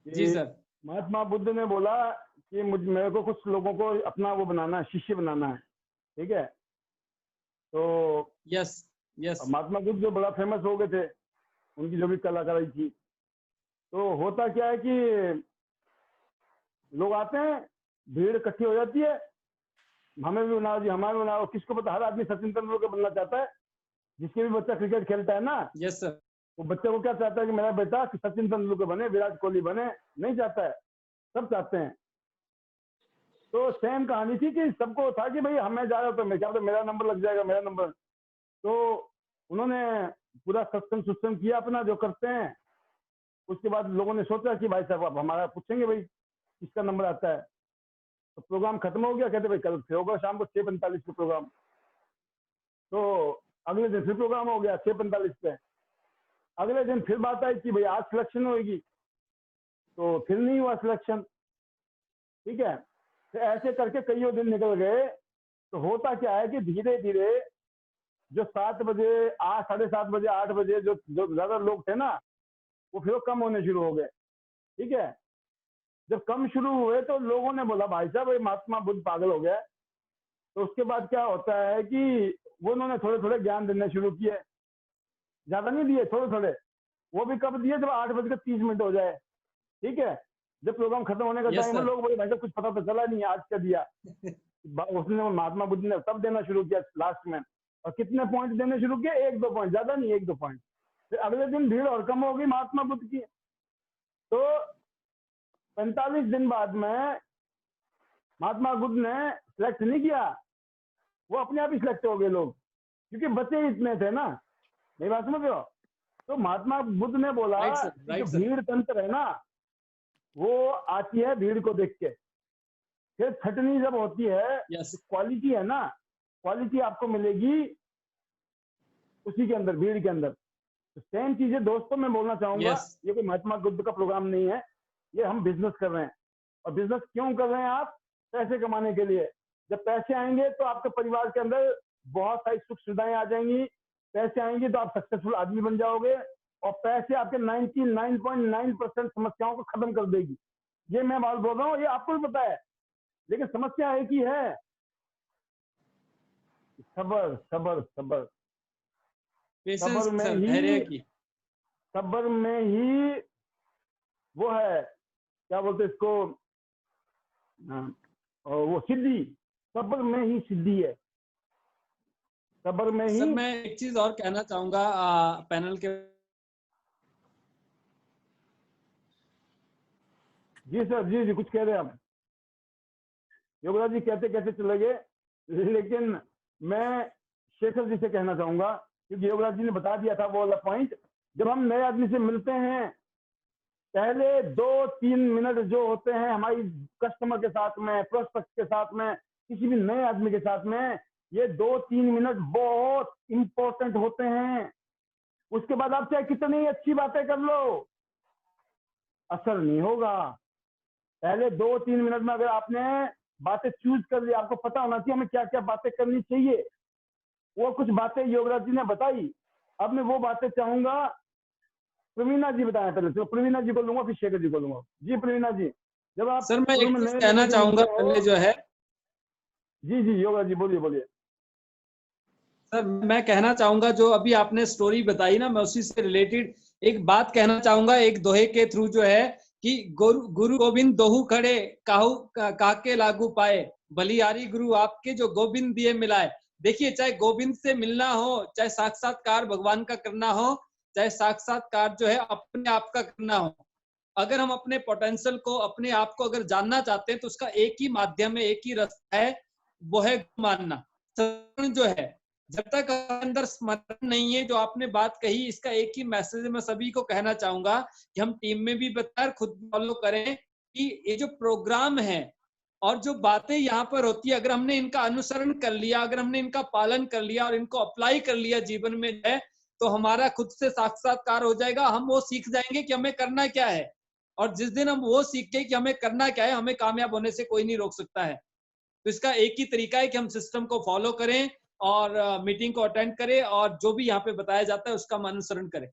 जी सर। महात्मा बुद्ध ने बोला कि मेरे को कुछ लोगों को अपना वो बनाना है, शिष्य बनाना है, ठीक है। तो यस यस। महात्मा बुद्ध जो बड़ा फेमस हो गए थे, उनकी जो भी कलाकारी थी, तो होता क्या है कि लोग आते हैं, भीड़ इकट्ठी हो जाती है, हमें भी बनाओ जी, हमारे बनाओ। किसको पता, हर आदमी सचिन तेंदुलकर बनना चाहता है। जिसके भी बच्चा क्रिकेट खेलता है ना, यस सर, वो बच्चे को क्या चाहता है कि मेरा बेटा सचिन तेंदुलकर बने, विराट कोहली बने, नहीं चाहता है, सब चाहते हैं। तो सेम कहानी थी कि सबको था कि भाई हमें जा रहा तो मैं क्या पता मेरा नंबर लग जाएगा, मेरा नंबर। तो उन्होंने पूरा सत्संग किया अपना जो करते हैं। उसके बाद लोगों ने सोचा कि भाई साहब आप हमारा पूछेंगे भाई किसका नंबर आता है। तो प्रोग्राम खत्म हो गया, कहते भाई कल फिर होगा शाम को 6:45 पे प्रोग्राम। तो अगले दिन फिर प्रोग्राम हो गया 6:45 पे। अगले दिन फिर बात आई कि भाई आज सिलेक्शन होगी, तो फिर नहीं हुआ सिलेक्शन, ठीक है। तो ऐसे करके कई दिन निकल गए। तो होता क्या है कि धीरे धीरे जो 7 बजे 8, 7:30 बजे 8 बजे जो ज्यादा लोग थे ना, वो फिर कम होने शुरू हो गए, ठीक है। जब कम शुरू हुए तो लोगों ने बोला भाई साहब महात्मा बुद्ध पागल हो गया। तो उसके बाद क्या होता है कि वो उन्होंने थोड़े थोड़े ज्ञान देने शुरू किए, ज्यादा नहीं दिए, थोड़े थोड़े। वो भी कब दिए, जब 8:30 हो जाए, ठीक है। जब प्रोग्राम खत्म होने का टाइम है, लोग बोले भाई साहब कुछ पता तो चला नहीं आज क्या दिया। उसने महात्मा बुद्ध ने तब देना शुरू किया लास्ट में। और कितने पॉइंट देने शुरू किए, 1-2 पॉइंट, ज्यादा नहीं, 1-2 पॉइंट। फिर अगले दिन भीड़ और कम हो गई महात्मा बुद्ध की। तो 45 दिन बाद में महात्मा बुद्ध ने सिलेक्ट नहीं किया, वो अपने आप ही सिलेक्ट हो गए लोग, क्योंकि बच्चे इतने थे ना। मेरी बात समझ रहे हो? तो महात्मा बुद्ध ने बोला कि जो भीड़ तंत्र है ना, वो आती है भीड़ को देख के। फिर छटनी जब होती है, क्वालिटी है ना, क्वालिटी आपको मिलेगी उसी के अंदर, भीड़ के अंदर। तो सेम चीजें दोस्तों मैं बोलना चाहूंगा, ये कोई महात्मा बुद्ध का प्रोग्राम नहीं है, ये हम बिजनेस कर रहे हैं। और बिजनेस क्यों कर रहे हैं आप? पैसे कमाने के लिए। जब पैसे आएंगे तो आपके परिवार के अंदर बहुत सारी सुख सुविधाएं आ जाएंगी। पैसे आएंगे तो आप सक्सेसफुल आदमी बन जाओगे, और पैसे आपके 99.9% समस्याओं को खत्म कर देगी। ये मैं बात बोल रहा हूँ, ये आपको भी पता है, लेकिन समस्या एक ही है, सबर सबर सबर। सबर में ही वो है, क्या बोलते इसको, वो सिद्धि, सबर में ही सिद्धि है, सबर में ही। सर मैं एक चीज और कहना चाहूंगा पैनल के। जी सर, जी जी, कुछ कह रहे हैं आप? योगराज जी कहते कहते चले गए, लेकिन मैं शेखर जी से कहना चाहूंगा, क्योंकि योगराज जी ने बता दिया था वो वाला पॉइंट। जब हम नए आदमी से मिलते हैं, पहले 2-3 मिनट जो होते हैं हमारी कस्टमर के साथ में, प्रोस्पेक्ट के साथ में, किसी भी नए आदमी के साथ में, ये 2-3 मिनट बहुत इंपॉर्टेंट होते हैं। उसके बाद आप चाहे कितनी अच्छी बातें कर लो, असर नहीं होगा। पहले 2-3 मिनट में अगर आपने बातें चूज कर ली, आपको पता होना चाहिए हमें क्या क्या बातें करनी चाहिए। वो कुछ बातें योगराज जी ने बताई। अब मैं वो बातें चाहूंगा प्रवीणा जी बताएं पहले। तो प्रवीणा जी को लूंगा, फिर शेखर जी को लूंगा। जी प्रवीणा जी, जब आप सर मैं एक चीज कहना चाहूंगा पहले जो है। जी जी योगराज जी बोलिए बोलिए। सर मैं कहना चाहूंगा जो अभी आपने स्टोरी बताई ना, मैं उसी से रिलेटेड एक बात कहना चाहूंगा, एक दोहे के थ्रू जो है कि गुरु गोविंद दोहु खड़े काहू काके लागू पाए, बलिहारी गुरु आपके जो गोविंद दिए मिलाए। देखिए, चाहे गोविंद से मिलना हो, चाहे साक्षात्कार भगवान का करना हो, चाहे साक्षात्कार जो है अपने आप का करना हो, अगर हम अपने पोटेंशियल को, अपने आप को अगर जानना चाहते हैं तो उसका एक ही माध्यम है, एक ही रास्ता है, वो है मानना। स्मरण जो है, जब तक अंदर स्मरण नहीं है, जो आपने बात कही, इसका एक ही मैसेज मैं सभी को कहना चाहूंगा कि हम टीम में भी बताएं, खुद फॉलो करें कि ये जो प्रोग्राम है और जो बातें यहाँ पर होती है, अगर हमने इनका अनुसरण कर लिया, अगर हमने इनका पालन कर लिया और इनको अप्लाई कर लिया जीवन में है, तो हमारा खुद से साक्षात्कार हो जाएगा। हम वो सीख जाएंगे कि हमें करना क्या है, और जिस दिन हम वो सीख गए कि हमें करना क्या है, हमें कामयाब होने से कोई नहीं रोक सकता है। तो इसका एक ही तरीका है कि हम सिस्टम को फॉलो करें और मीटिंग को अटेंड करें और जो भी यहाँ पे बताया जाता है उसका हम अनुसरण करें।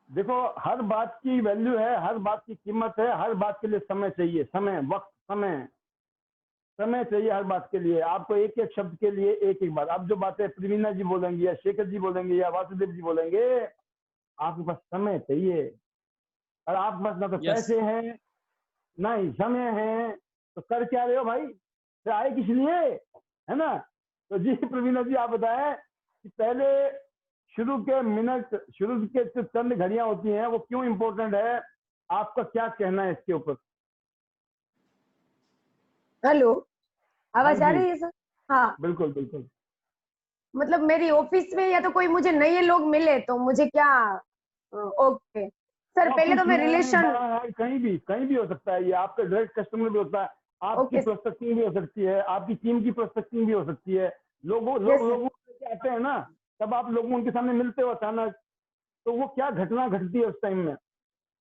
देखो, हर बात की वैल्यू है, हर बात की कीमत है, हर बात के लिए समय चाहिए, समय, वक्त, समय, समय चाहिए हर बात के लिए। आपको एक एक शब्द के लिए एक एक बात, आप जो बातें प्रवीणा जी बोलेंगे या शेखर जी बोलेंगे या वासुदेव जी बोलेंगे, आपके पास समय चाहिए। और आपके पास ना तो Yes. पैसे हैं ना ही समय है, तो कर क्या रहे हो भाई, फिर आए किस लिए, है ना? तो जी प्रवीणा जी, आप बताएं कि पहले शुरू के मिनट, शुरू के जो चंद घड़ियां होती हैं, वो क्यों इंपॉर्टेंट है, आपका क्या कहना है इसके ऊपर? हेलो, आवाज हाँ आ जी। रही है सर? हाँ, बिल्कुल बिल्कुल। मतलब मेरी ऑफिस में या तो कोई मुझे नए लोग मिले तो मुझे क्या, ओके सर, पहले तो ऑफिस मैं में, रिलेशन, बाहर, कहीं भी हो सकता है। ये आपका डायरेक्ट कस्टमर भी होता है, आपकी ओके प्रोस्पेक्टिंग भी हो सकती है, आपकी टीम की प्रोस्पेक्टिंग भी हो सकती है। यस सर, लोगों से आते हैं ना, तब आप लोगों उनके सामने मिलते हो अचानक, तो वो क्या घटना घटती है उस टाइम में,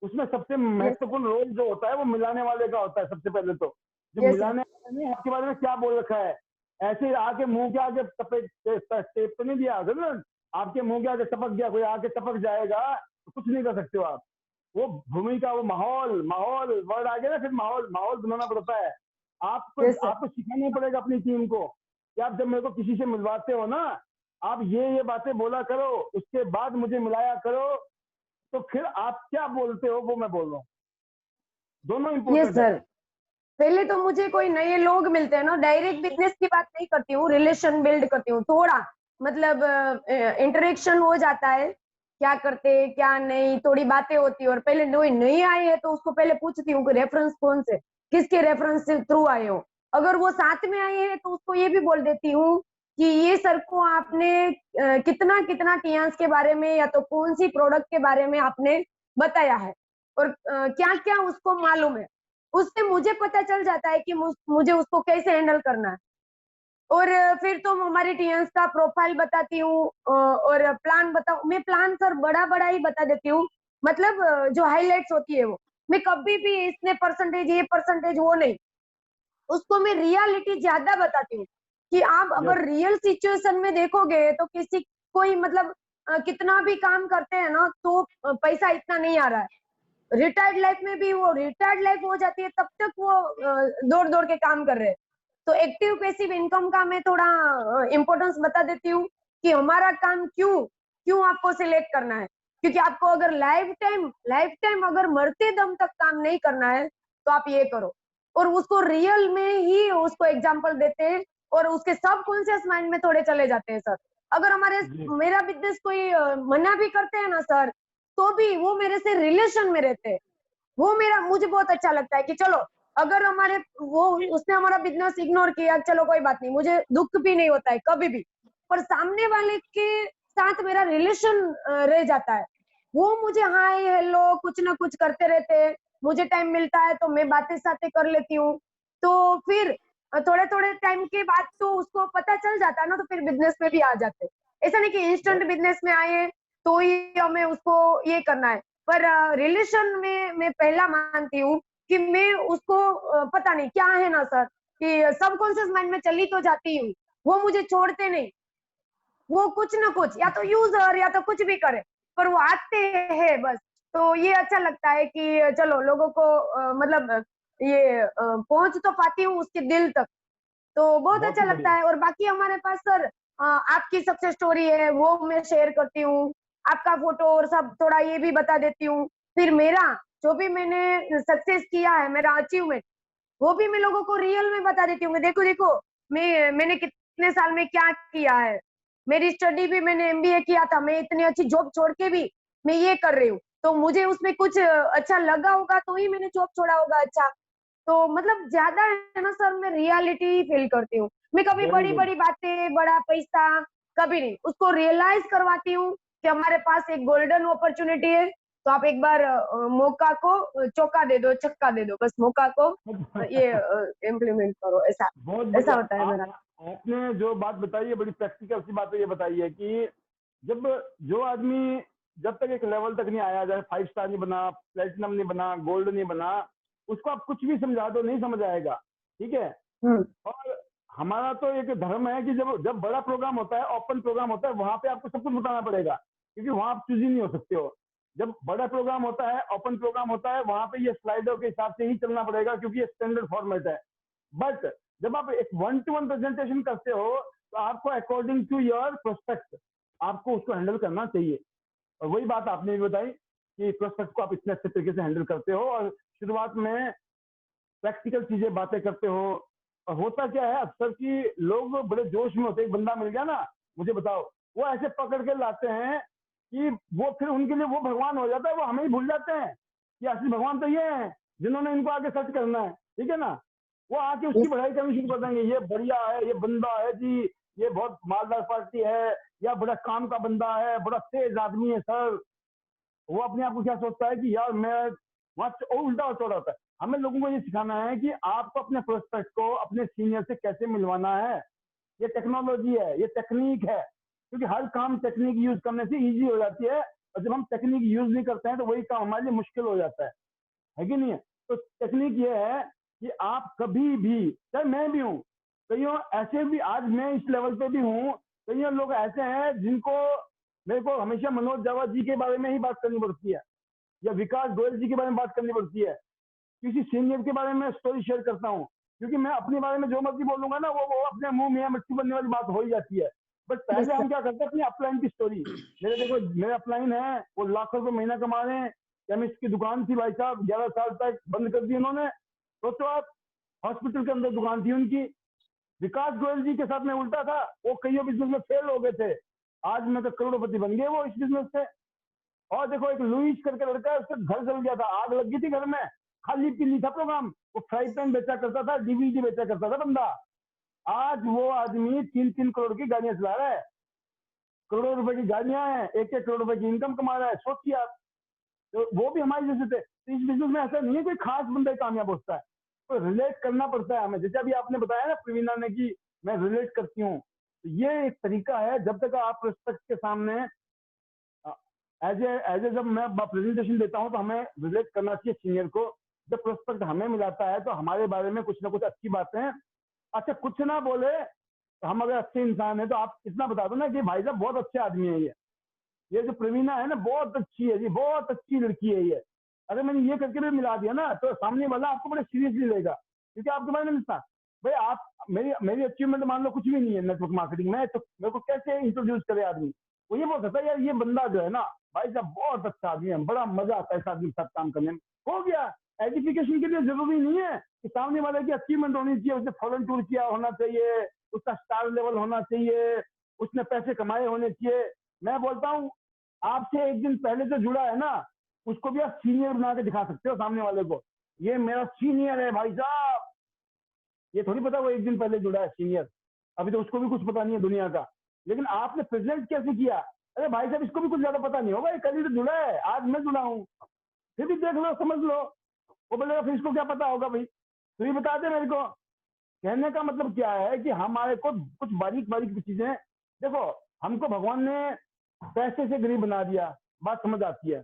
उसमें सबसे यस महत्वपूर्ण रोल जो होता है वो मिलाने वाले का होता है। सबसे पहले तो जो यस सर, मिलाने वाले ने आपके बारे में क्या बोल रखा है, ऐसे आके मुंह के आगे टेप तो नहीं दिया होगा ना, आपके मुंह के आगे टपक गया, कोई आके टपक जाएगा तो कुछ नहीं कर सकते हो आप। वो भूमिका, वो माहौल, माहौल वर्ड आ गया ना, फिर माहौल, माहौल बनाना पड़ता है। आपको यस सर, आपको सिखाना पड़ेगा अपनी टीम को कि आप जब मेरे को किसी से मिलवाते हो ना, आप ये बातें बोला करो, उसके बाद मुझे मिलाया करो। तो फिर आप क्या बोलते हो वो मैं बोल रहा हूँ, दोनों यस इंपॉर्टेंट है। सर। पहले तो मुझे कोई नए लोग मिलते हैं ना, डायरेक्ट बिजनेस की बात नहीं करती हूँ, रिलेशन बिल्ड करती हूँ, थोड़ा मतलब इंटरेक्शन हो जाता है, क्या करते हैं क्या नहीं, थोड़ी बातें होती है। और पहले कोई नए आए हैं तो उसको पहले पूछती हूँ कि रेफरेंस कौन से, किसके रेफरेंस से थ्रू आए हो। अगर वो साथ में आए हैं तो उसको ये भी बोल देती हूँ कि ये सर को आपने कितना कितना टियांस के बारे में या तो कौन सी प्रोडक्ट के बारे में आपने बताया है और क्या क्या उसको मालूम है। उससे मुझे पता चल जाता है कि मुझे उसको कैसे हैंडल करना है। और फिर तो हमारे टीएंस का प्रोफाइल बताती हूँ और प्लान बताऊँ। मैं प्लान सर बड़ा बड़ा ही बता देती हूँ, मतलब जो हाइलाइट्स होती है वो, मैं कभी भी इसने परसेंटेज, ये परसेंटेज, वो नहीं, उसको मैं रियलिटी ज्यादा बताती हूँ कि आप यस, अगर रियल सिचुएशन में देखोगे तो किसी, कोई मतलब कितना भी काम करते हैं ना तो पैसा इतना नहीं आ रहा है। रिटायर्ड लाइफ में भी वो रिटायर्ड लाइफ हो जाती है तब तक वो दौड़ दौड़ के काम कर रहे हैं। तो एक्टिव पैसिव इनकम का मैं थोड़ा इम्पोर्टेंस बता देती हूँ कि हमारा काम क्यों क्यों आपको सिलेक्ट करना है, क्योंकि आपको अगर लाइफ टाइम अगर मरते दम तक काम नहीं करना है तो आप ये करो। और उसको रियल में ही उसको एग्जाम्पल देते हैं और उसके सबकॉन्शियस माइंड में थोड़े चले जाते हैं सर। अगर हमारे जी, मेरा बिजनेस कोई मना भी करते हैं ना सर, तो भी वो मेरे से रिलेशन में रहते हैं। वो मेरा, मुझे बहुत अच्छा लगता है कि चलो, अगर हमारे वो उसने हमारा बिजनेस इग्नोर किया, चलो कोई बात नहीं, मुझे दुख भी नहीं होता है कभी भी, पर सामने वाले के साथ मेरा रिलेशन रह जाता है। वो मुझे हाय हेलो कुछ ना कुछ करते रहते हैं, मुझे टाइम मिलता है तो मैं बातें साथें कर लेती हूँ। तो फिर थोड़े थोड़े टाइम के बाद तो उसको पता चल जाता है ना, तो फिर बिजनेस में भी आ जाते हैं। ऐसा नहीं कि इंस्टेंट बिजनेस में आए तो ही हमें उसको ये करना है, पर रिलेशन में मैं पहला मानती हूँ कि मैं उसको पता नहीं क्या है ना सर, कि सबकॉन्शियस माइंड में चली तो जाती हूँ, वो मुझे छोड़ते नहीं। वो कुछ ना कुछ या तो यूजर या तो कुछ भी करे, पर वो आते हैं बस। तो ये अच्छा लगता है कि चलो लोगों को मतलब ये पहुंच तो पाती हूँ उसके दिल तक, तो बहुत बहुत अच्छा ही लगता बढ़िया। है। और बाकी हमारे पास सर आपकी सक्सेस स्टोरी है वो मैं शेयर करती हूँ, आपका फोटो और सब थोड़ा ये भी बता देती हूँ। फिर मेरा जो भी मैंने सक्सेस किया है, मेरा अचीवमेंट, वो भी मैं लोगों को रियल में बता देती हूँ। देखो देखो मैंने कितना इतने साल में क्या किया है। मेरी स्टडी भी, मैंने एमबीए किया था, मैं इतनी अच्छी जॉब छोड़ के भी मैं ये कर रही हूँ, तो मुझे उसमें कुछ अच्छा लगा होगा तो ही मैंने जॉब छोड़ा होगा। अच्छा, तो मतलब ज्यादा है ना सर, मैं रियलिटी फील करती हूँ। मैं कभी Very बड़ी good. बड़ी बातें, बड़ा पैसा कभी नहीं, उसको रियलाइज करवाती हूँ कि हमारे पास एक गोल्डन अपॉर्चुनिटी है, तो आप एक बार मौका को चौका दे दो, छक्का दे दो, बस मौका को ये इम्प्लीमेंट करो, ऐसा बहुत ऐसा बढ़िया। होता है मेरा। आपने जो बात बताई है बड़ी प्रैक्टिकल सी बात ये बताई है कि जब जो आदमी जब तक एक लेवल तक नहीं आया, जैसे 5 स्टार नहीं बना, प्लेटिनम नहीं बना, गोल्ड नहीं बना, उसको आप कुछ भी समझा दो नहीं समझ आएगा। ठीक है। और हमारा तो एक धर्म है कि जब जब बड़ा प्रोग्राम होता है, ओपन प्रोग्राम होता है, वहां पे आपको सब कुछ बताना पड़ेगा, क्योंकि वहां आप चूज ही नहीं हो सकते हो। जब बड़ा प्रोग्राम होता है, ओपन प्रोग्राम होता है, वहां पे ये स्लाइडर के हिसाब से ही चलना पड़ेगा, क्योंकि ये स्टैंडर्ड फॉर्मेट है। बट जब आप एक 1-to-1 प्रेजेंटेशन करते हो तो आपको अकॉर्डिंग टू योर प्रोस्पेक्ट आपको उसको हैंडल करना चाहिए। और वही बात आपने भी बताई कि प्रोस्पेक्ट को आप इतने अच्छे तरीके से हैंडल करते हो और शुरुआत में प्रैक्टिकल चीजें बातें करते हो। और होता क्या है अक्सर कि लोग बड़े जोश में होते, एक बंदा मिल गया ना, मुझे बताओ, वो ऐसे पकड़ के लाते हैं कि वो फिर उनके लिए वो भगवान हो जाता है, वो हमें ही भूल जाते हैं कि असली भगवान तो ये है जिन्होंने इनको आगे सर्च करना है। ठीक है ना। वो आके उसकी बढ़ाई करनी शुरू कर देंगे, ये बढ़िया है, ये बंदा है जी, ये बहुत मालदार पार्टी है, या बड़ा काम का बंदा है, बड़ा तेज आदमी है सर। वो अपने आप को क्या सोचता है कि यार मैं वहां उल्टा हो रहा है। हमें लोगों को ये सिखाना है कि आपको अपने प्रोस्पेक्ट को अपने सीनियर से कैसे मिलवाना है। ये टेक्नोलॉजी है, ये टेक्निक है, क्योंकि हर काम टेक्निक यूज करने से इजी हो जाती है, और जब हम टेक्निक यूज नहीं करते हैं तो वही काम हमारे लिए मुश्किल हो जाता है कि नहीं है। तो टेक्निक ये है कि आप कभी भी, चाहे मैं भी हूँ, कईयों ऐसे भी, आज मैं इस लेवल पे भी हूँ, कईयों लोग ऐसे हैं जिनको मेरे को हमेशा मनोज जावा जी के बारे में ही बात करनी पड़ती है, या विकास गोयल जी के बारे में बात करनी पड़ती है, किसी सीनियर के बारे में स्टोरी शेयर करता हूँ, क्योंकि मैं अपने बारे में जो मर्जी बोलूंगा ना वो अपने मुंह में मिट्टी बनने वाली बात हो ही जाती है। बट पहले हम क्या करते हैं, अपनी अपलाइन की स्टोरी। मेरे अपलाइन है, वो लाखों रुपए महीना कमा रहे हैं, केमिस्ट की दुकान थी भाई साहब, 11 साल तक बंद कर दी उन्होंने। सोचो आप, हॉस्पिटल के अंदर दुकान थी उनकी। विकास गोयल जी के साथ में उल्टा था, वो कई बिजनेस में फेल हो गए थे, आज मैं तो करोड़पति बन गए वो इस बिजनेस से। और देखो एक लुइस करके लड़का है, उसका घर जल गया था, आग लग गई थी घर में, खाली पीली था प्रोग्राम, वो फ्राई पैन बेचा करता था, डीवीडी बेचा करता था बंदा। आज वो आदमी 3-3 करोड़ की गाड़ियां चला रहा है, करोड़ों रुपए की गाड़ियां हैं, 1-1 करोड़ रुपए की इनकम कमा रहा है। सोचिए आप, तो वो भी हमारे जैसे थे। तो इस बिजनेस में ऐसा नहीं है कोई खास बंदा कामयाब होता है, तो रिलेट करना पड़ता है हमें। जैसे अभी आपने बताया ना प्रवीणा ने कि मैं रिलेट करती हूँ, तो ये एक तरीका है। जब तक आप रिस्पेक्ट के सामने एज ए जब मैं प्रेजेंटेशन देता हूँ तो हमें रिलेट करना चाहिए सीनियर को। जब प्रोस्पेक्ट हमें मिलाता है तो हमारे बारे में कुछ ना कुछ अच्छी बातें, अच्छा कुछ ना बोले तो हम अगर अच्छे इंसान है तो आप इतना बता दो ना कि भाई साहब बहुत अच्छे आदमी है ये जो प्रवीणा है ना बहुत अच्छी है जी, बहुत अच्छी लड़की है ये। अगर मैंने ये करके भी मिला दिया ना तो सामने वाला आपको बड़े सीरियसली लेगा, क्योंकि आपके बारे में मिलता भाई आप मेरी अचीवमेंट मान लो कुछ भी नहीं है नेटवर्क मार्केटिंग में, तो मेरे को कैसे इंट्रोड्यूस करे आदमी। वो ये बोल सकता है यार ये बंदा जो है ना भाई साहब बहुत अच्छा आदमी है, बड़ा मजा आता है इस आदमी के साथ काम करने में। हो गया। एजुकेशन के लिए जरूरी नहीं है कि सामने वाले की अचीवमेंट होनी चाहिए, उसने फॉरेन टूर किया होना चाहिए, उसका स्टार लेवल होना चाहिए, उसने पैसे कमाए होने चाहिए। मैं बोलता हूँ आपसे एक दिन पहले जो जुड़ा है ना उसको भी आप सीनियर बना के दिखा सकते हो सामने वाले को, ये मेरा सीनियर है भाई साहब। ये थोड़ी पता वो एक दिन पहले जुड़ा है सीनियर, अभी तो उसको भी कुछ पता नहीं है दुनिया का, लेकिन आपने प्रेजेंट कैसे किया। अरे भाई साहब इसको भी कुछ ज्यादा पता नहीं होगा, कल ही तो जुड़ा है, आज मैं जुड़ा हूँ, फिर भी देख लो समझ लो। वो बोलेगा फिर इसको क्या पता होगा भाई, तो ये बता दे मेरे को। कहने का मतलब क्या है कि हमारे को कुछ बारीक बारीक चीजें, देखो हमको भगवान ने पैसे से गरीब बना दिया, बात समझ आती है,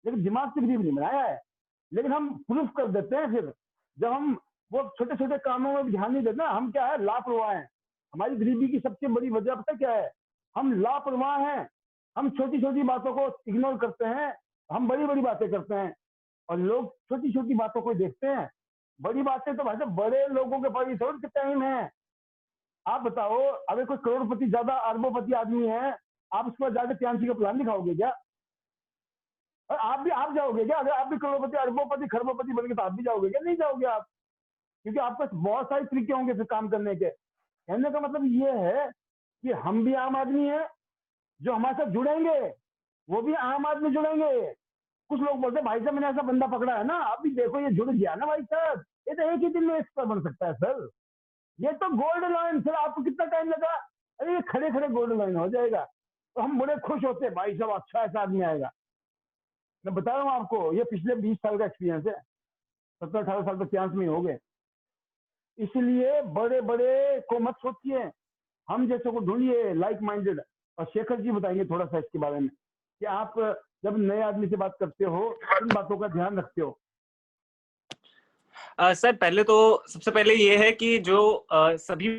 लेकिन दिमाग से गरीब नहीं बनाया है। लेकिन हम प्रूफ कर देते हैं फिर जब हम वो छोटे छोटे कामों में ध्यान नहीं देते, हम क्या है लापरवाह हैं। हमारी गरीबी की सबसे बड़ी वजह पता क्या है, हम लापरवाह हैं। हम छोटी छोटी बातों को इग्नोर करते हैं, हम बड़ी बड़ी बातें करते हैं, और लोग छोटी छोटी बातों को देखते हैं। बड़ी बातें तो भाई बड़े लोगों के पास थोड़ी टाइम है। आप बताओ अगर कोई करोड़पति ज्यादा अरबोपति आदमी है, आप उसके पास जाकर प्यांसी का प्लान दिखाओगे क्या? और आप जाओगे क्या? अगर आप भी करोड़पति अरबोपति खरबोपति बन गए तो आप भी जाओगे क्या? नहीं जाओगे आप, क्योंकि आपके पास बहुत सारे तरीके होंगे फिर काम करने के। कहने का मतलब ये है कि हम भी आम आदमी हैं, जो हमारे साथ जुड़ेंगे वो भी आम आदमी जुड़ेंगे। कुछ लोग बोलते हैं भाई साहब मैंने ऐसा बंदा पकड़ा है ना, अभी देखो ये जुड़ गया ना भाई साहब, ये तो एक ही दिन में एक्सपर्ट बन सकता है सर। ये तो गोल्ड लाइन सर, आपको कितना टाइम लगा? अरे ये खड़े खड़े गोल्ड लाइन हो जाएगा। तो हम बड़े खुश होते हैं भाई साहब अच्छा ऐसा आदमी आएगा। मैं बता रहा हूँ आपको, ये पिछले 20 साल का एक्सपीरियंस है, 17-18 साल तो चांस में हो गए। इसलिए बड़े बड़े को मत सोचिए, हम जैसे को ढूंढिए लाइक माइंडेड। और शेखर जी बताएंगे थोड़ा सा इसके बारे में कि आप जब नए आदमी से बात करते हो इन बातों का ध्यान रखते हो। सर पहले तो सबसे पहले ये है कि जो सभी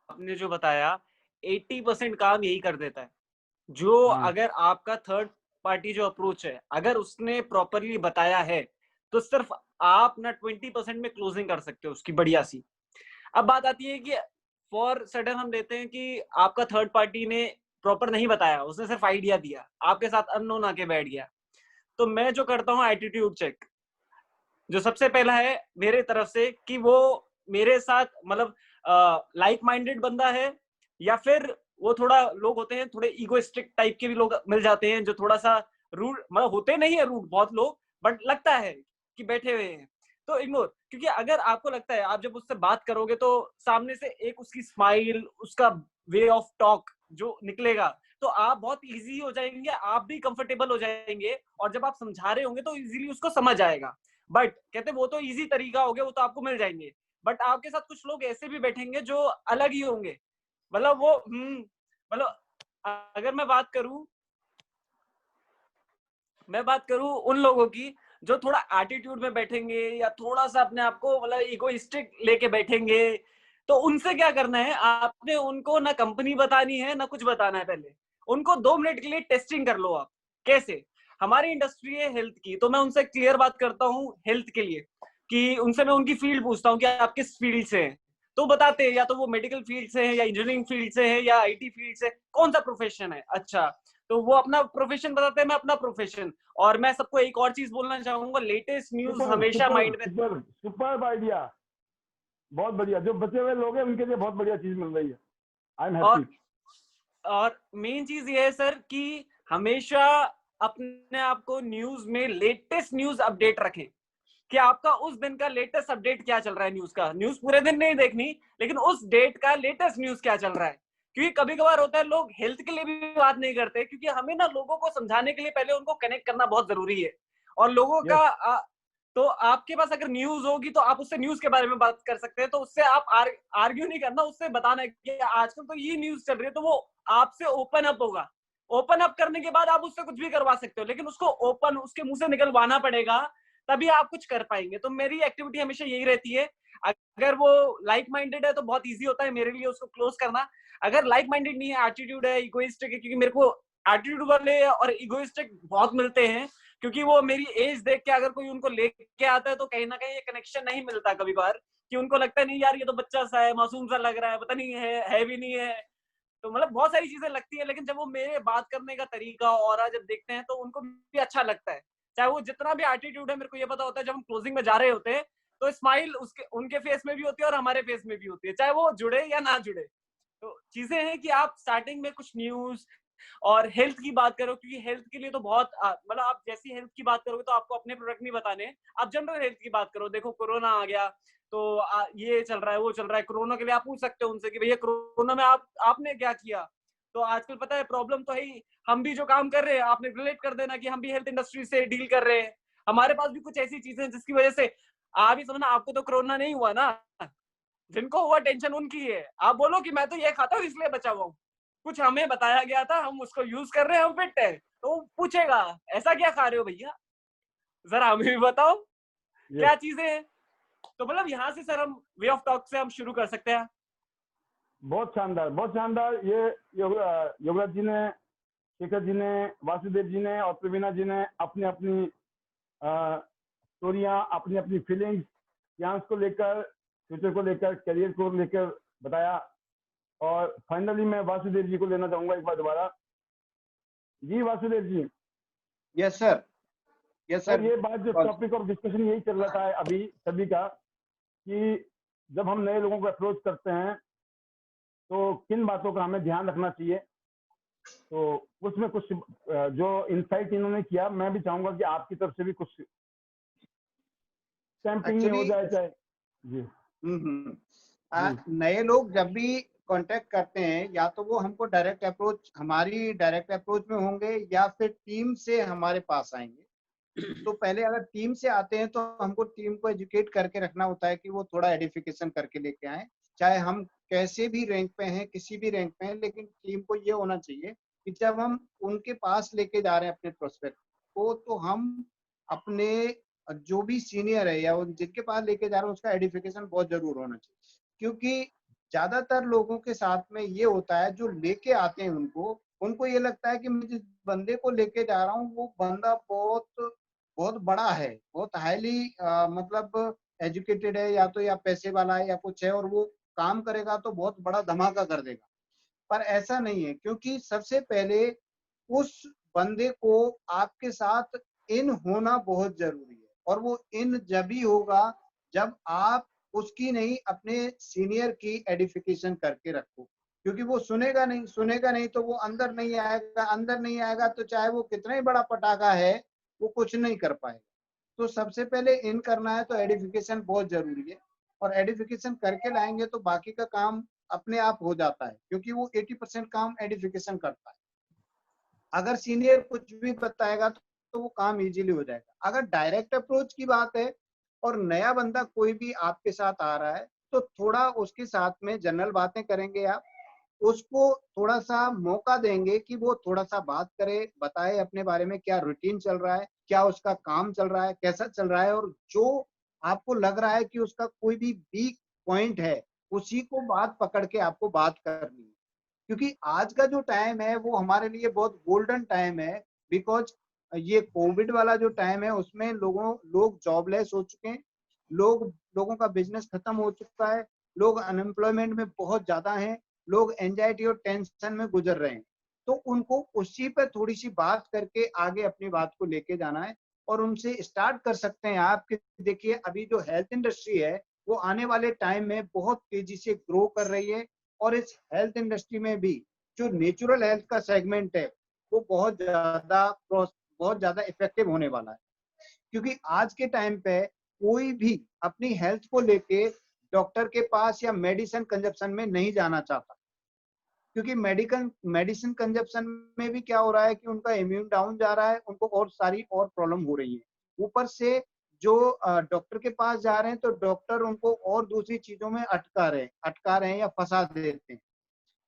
आपने जो बताया 80% काम यही कर देता है। जो अगर आपका थर्ड पार्टी जो अप्रोच है अगर उसने प्रॉपरली बताया है तो सिर्फ आप ना 20% में क्लोजिंग कर सकते हो उसकी बढ़िया सी। अब बात आती है कि फॉर सडन हम लेते हैं कि आपका थर्ड पार्टी ने प्रॉपर नहीं बताया, उसने सिर्फ आइडिया दिया, आपके साथ अननोन आके बैठ गया। तो मैं जो करता हूँ एटीट्यूड चेक, जो सबसे पहला है मेरे तरफ से कि वो मेरे साथ मतलब लाइक माइंडेड बंदा है या फिर वो थोड़ा लोग होते हैं थोड़े ईगोइस्टिक टाइप के भी लोग मिल जाते हैं जो थोड़ा सा रूड मतलब होते नहीं है रूड बहुत लोग, बट लगता है कि बैठे हुए हैं तो इग्नोर। क्योंकि अगर आपको लगता है आप जब उससे बात करोगे तो सामने से एक उसकी स्माइल उसका वे ऑफ टॉक जो निकलेगा तो आप बहुत इजी हो जाएंगे, आप भी कंफर्टेबल हो जाएंगे और जब आप समझा रहे होंगे तो इजीली उसको समझ आएगा। बट कहते वो तो इजी तरीका हो गया, वो तो आपको मिल जाएंगे, बट आपके साथ कुछ लोग ऐसे भी बैठेंगे जो अलग ही होंगे। मतलब वो मतलब अगर मैं बात करूं उन लोगों की जो थोड़ा एटीट्यूड में बैठेंगे या थोड़ा सा अपने आप को मतलब इगोइस्टिक लेके बैठेंगे, तो उनसे क्या करना है आपने उनको ना कंपनी बतानी है ना कुछ बताना है। पहले उनको 2 मिनट के लिए टेस्टिंग कर लो। आप कैसे, हमारी इंडस्ट्री है हेल्थ की तो मैं उनसे क्लियर बात करता हूँ हेल्थ के लिए कि उनसे मैं उनकी फील्ड पूछता हूँ कि आप किस फील्ड से हैं, तो बताते हैं या तो वो मेडिकल फील्ड से है या इंजीनियरिंग फील्ड से है या आईटी फील्ड से, कौन सा प्रोफेशन है। अच्छा तो वो अपना प्रोफेशन बताते हैं, मैं अपना प्रोफेशन। और मैं सबको एक और चीज बोलना चाहूंगा, लेटेस्ट न्यूज हमेशा माइंड में। सुपर आइडिया, बहुत बढ़िया। जो बचे हुए लोग हैं उनके लिए बहुत बढ़िया चीज मिल रही है। I am happy. और मेन चीज ये है सर कि हमेशा अपने आप को न्यूज में लेटेस्ट न्यूज अपडेट रखें कि आपका उस दिन का लेटेस्ट अपडेट क्या चल रहा है। न्यूज का, न्यूज पूरे दिन नहीं देखनी लेकिन उस डेट का लेटेस्ट न्यूज क्या चल रहा है। क्योंकि कभी कभार होता है लोग हेल्थ के लिए भी बात नहीं करते, क्योंकि हमें ना लोगों को समझाने के लिए पहले उनको कनेक्ट करना बहुत जरूरी है। और लोगों का तो आपके पास अगर न्यूज होगी तो आप उससे न्यूज के बारे में बात कर सकते हैं, तो उससे आप आर्ग्यू नहीं करना, उससे बताना कि आजकल तो ये न्यूज चल रही है, तो वो आपसे ओपन अप होगा। ओपन अप करने के बाद आप उससे कुछ भी करवा सकते हो, लेकिन उसको ओपन उसके मुंह से निकलवाना पड़ेगा तभी आप कुछ कर पाएंगे। तो मेरी एक्टिविटी हमेशा यही रहती है। अगर वो लाइक माइंडेड है तो बहुत इजी होता है मेरे लिए उसको क्लोज करना। अगर लाइक माइंडेड नहीं है, एटीट्यूड है, इगोइस्टिक है, क्योंकि मेरे को एटीट्यूड वाले और इगोइस्टिक बहुत मिलते हैं, क्योंकि वो मेरी एज देख के अगर कोई उनको लेके आता है तो कहीं ना कहीं ये कनेक्शन नहीं मिलता कभी बार, कि उनको लगता है नहीं यार ये तो बच्चा सा है, मासूम सा लग रहा है, पता नहीं है भी नहीं है। तो मतलब बहुत सारी चीजें लगती है, लेकिन जब वो मेरे बात करने का तरीका और जब देखते हैं तो उनको भी अच्छा लगता है। चाहे वो जितना भी एटीट्यूड है, मेरे को ये पता होता है जब हम क्लोजिंग में जा रहे होते हैं तो स्माइल उसके उनके फेस में भी होती है और हमारे फेस में भी होती है, चाहे वो जुड़े या ना जुड़े। तो चीजें हैं कि आप स्टार्टिंग में कुछ न्यूज और हेल्थ की बात करो, क्योंकि हेल्थ के लिए तो बहुत मतलब आप जैसी हेल्थ की बात करोगे तो आपको अपने प्रोडक्ट नहीं बताने, आप जनरल हेल्थ की बात करो। देखो कोरोना आ गया तो ये चल रहा है वो चल रहा है, कोरोना के लिए आप पूछ सकते हो उनसे कि भैया कोरोना में आपने क्या किया। तो आजकल पता है प्रॉब्लम तो है ही, हम भी जो काम कर रहे हैं आपने रिलेट कर देना कि हम भी हेल्थ इंडस्ट्री से डील कर रहे हैं, हमारे पास भी कुछ ऐसी चीजें हैं जिसकी वजह से आप ही समझना, आपको तो कोरोना नहीं हुआ ना, जिनको हुआ टेंशन उनकी है। आप बोलो कि मैं तो ये खाता हूँ इसलिए बचा हुआ हूँ, कुछ हमें बताया गया था हम उसको यूज कर रहे हैं हम फिट है, तो पूछेगा ऐसा क्या खा रहे हो भैया, जरा हमें भी बताओ क्या चीजें हैं। तो मतलब यहाँ से सर हम वे ऑफ टॉक से हम शुरू कर सकते हैं। बहुत शानदार, बहुत शानदार। ये योगराज जी ने, शेखर जी ने, वासुदेव जी ने और प्रवीणा जी ने अपनी अपनी स्टोरियां, अपनी अपनी फीलिंग्स यहाँ को लेकर, फ्यूचर को लेकर, करियर को लेकर बताया। और फाइनली मैं वासुदेव जी को लेना चाहूंगा एक बार दोबारा। जी Vasudev ji. Yes sir, yes sir. ये बात जो टॉपिक ऑफ डिस्कशन यही चल रहा था अभी सभी का, कि जब हम नए लोगों को अप्रोच करते हैं किन बातों का हमें ध्यान रखना चाहिए। तो उसमें कुछ जो इंसाइट इन्होंने किया, मैं भी चाहूंगा कि आपकी तरफ से भी कुछ स्टैंपिंग में हो एक्चुअली जाए चाहे। जी जी नए लोग जब भी कांटेक्ट करते हैं, या तो वो हमको डायरेक्ट अप्रोच, हमारी डायरेक्ट अप्रोच में होंगे, या फिर टीम से हमारे पास आएंगे। तो पहले अगर टीम से आते हैं तो हमको टीम को एजुकेट करके रखना होता है कि वो थोड़ा एडिफिकेशन करके लेके आए। चाहे हम कैसे भी रैंक पे हैं, किसी भी रैंक पे हैं, लेकिन टीम को ये होना चाहिए कि जब हम उनके पास लेके जा रहे हैं अपने प्रोस्पेक्ट को, तो हम अपने जो भी सीनियर है या जिनके पास लेके जा रहे हैं उसका एडिफिकेशन बहुत जरूर होना चाहिए। क्योंकि ज्यादातर लोगों के साथ में ये होता है, जो लेके आते हैं उनको ये लगता है कि मैं जिस बंदे को लेके जा रहा हूँ वो बंदा बहुत बहुत बड़ा है, बहुत हाईली मतलब एजुकेटेड है, या पैसे वाला है या कुछ है, और वो काम करेगा तो बहुत बड़ा धमाका कर देगा। पर ऐसा नहीं है, क्योंकि सबसे पहले उस बंदे को आपके साथ इन होना बहुत जरूरी है। और वो इन जब ही होगा जब आप उसकी नहीं, अपने सीनियर की एडिफिकेशन करके रखो। क्योंकि वो सुनेगा नहीं तो वो अंदर नहीं आएगा तो चाहे वो कितना ही बड़ा पटाखा है, वो कुछ नहीं कर पाएगा। तो सबसे पहले इन करना है तो एडिफिकेशन बहुत जरूरी है, और एडिफिकेशन करके लाएंगे तो बाकी का काम अपने आप हो जाता है, क्योंकि वो 80% काम एडिफिकेशन करता है। अगर सीनियर कुछ भी बताएगा तो वो काम इजीली हो जाएगा। अगर डायरेक्ट अप्रोच की बात है और नया बंदा कोई भी आपके साथ आ रहा है, तो थोड़ा उसके साथ में जनरल बातें करेंगे आप, उसको थोड़ा सा मौका देंगे कि वो थोड़ा सा बात करे, बताए अपने बारे में, क्या रूटीन चल रहा है, क्या उसका काम चल रहा है, कैसा चल रहा है, और जो आपको लग रहा है कि उसका कोई भी वीक पॉइंट है, उसी को बात पकड़ के आपको बात करनी है। क्योंकि आज का जो टाइम है वो हमारे लिए बहुत गोल्डन टाइम है, बिकॉज ये कोविड वाला जो टाइम है उसमें लोग जॉबलेस हो चुके हैं, लोगों का बिजनेस खत्म हो चुका है, लोग अनएम्प्लॉयमेंट में बहुत ज्यादा हैं, लोग एंजाइटी और टेंशन में गुजर रहे हैं। तो उनको उसी पर थोड़ी सी बात करके आगे अपनी बात को लेके जाना है, और उनसे स्टार्ट कर सकते हैं आप कि देखिए अभी जो हेल्थ इंडस्ट्री है वो आने वाले टाइम में बहुत तेजी से ग्रो कर रही है, और इस हेल्थ इंडस्ट्री में भी जो नेचुरल हेल्थ का सेगमेंट है वो बहुत ज्यादा इफेक्टिव होने वाला है। क्योंकि आज के टाइम पे कोई भी अपनी हेल्थ को लेके डॉक्टर के पास या मेडिसिन कंजप्शन में नहीं जाना चाहता, क्योंकि मेडिसिन कंजप्शन में भी क्या हो रहा है कि उनका इम्यून डाउन जा रहा है, उनको और सारी और प्रॉब्लम हो रही है। ऊपर से जो डॉक्टर के पास जा रहे हैं तो डॉक्टर उनको और दूसरी चीजों में अटका रहे हैं या फंसा देते हैं।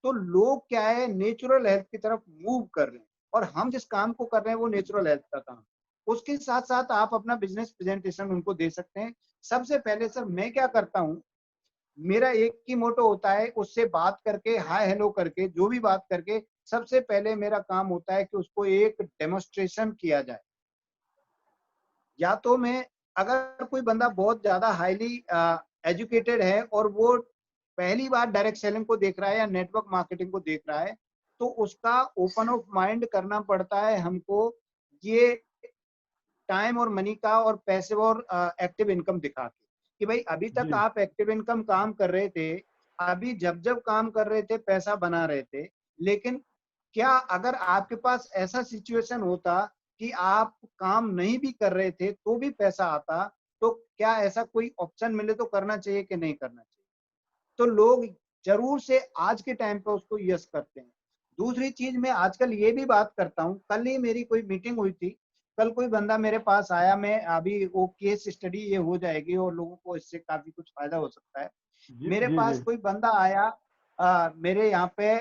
तो लोग क्या है, नेचुरल हेल्थ की तरफ मूव कर रहे हैं, और हम जिस काम को कर रहे हैं वो नेचुरल हेल्थ का काम। उसके साथ साथ आप अपना बिजनेस प्रेजेंटेशन उनको दे सकते हैं। सबसे पहले सर मैं क्या करता हूँ, मेरा एक ही मोटो होता है, उससे बात करके, हाय हेलो करके, जो भी बात करके, सबसे पहले मेरा काम होता है कि उसको एक डेमोन्स्ट्रेशन किया जाए। या तो मैं, अगर कोई बंदा बहुत ज्यादा हाईली एजुकेटेड है और वो पहली बार डायरेक्ट सेलिंग को देख रहा है या नेटवर्क मार्केटिंग को देख रहा है, तो उसका ओपन ऑफ माइंड करना पड़ता है हमको, ये टाइम और मनी का और पैसे और एक्टिव इनकम दिखा के, कि भाई अभी तक जी आप एक्टिव इनकम काम कर रहे थे, अभी जब काम कर रहे थे पैसा बना रहे थे, लेकिन क्या अगर आपके पास ऐसा सिचुएशन होता कि आप काम नहीं भी कर रहे थे तो भी पैसा आता, तो क्या ऐसा कोई ऑप्शन मिले तो करना चाहिए कि नहीं करना चाहिए? तो लोग जरूर से आज के टाइम पे उसको यस करते हैं। दूसरी चीज मैं आजकल ये भी बात करता हूँ, कल ही मेरी कोई मीटिंग हुई थी, कल कोई बंदा मेरे पास आया, मैं अभी वो केस स्टडी ये हो जाएगी और लोगों को इससे काफी कुछ फायदा हो सकता है। जी मेरे जी पास जी कोई बंदा आया, मेरे यहाँ पे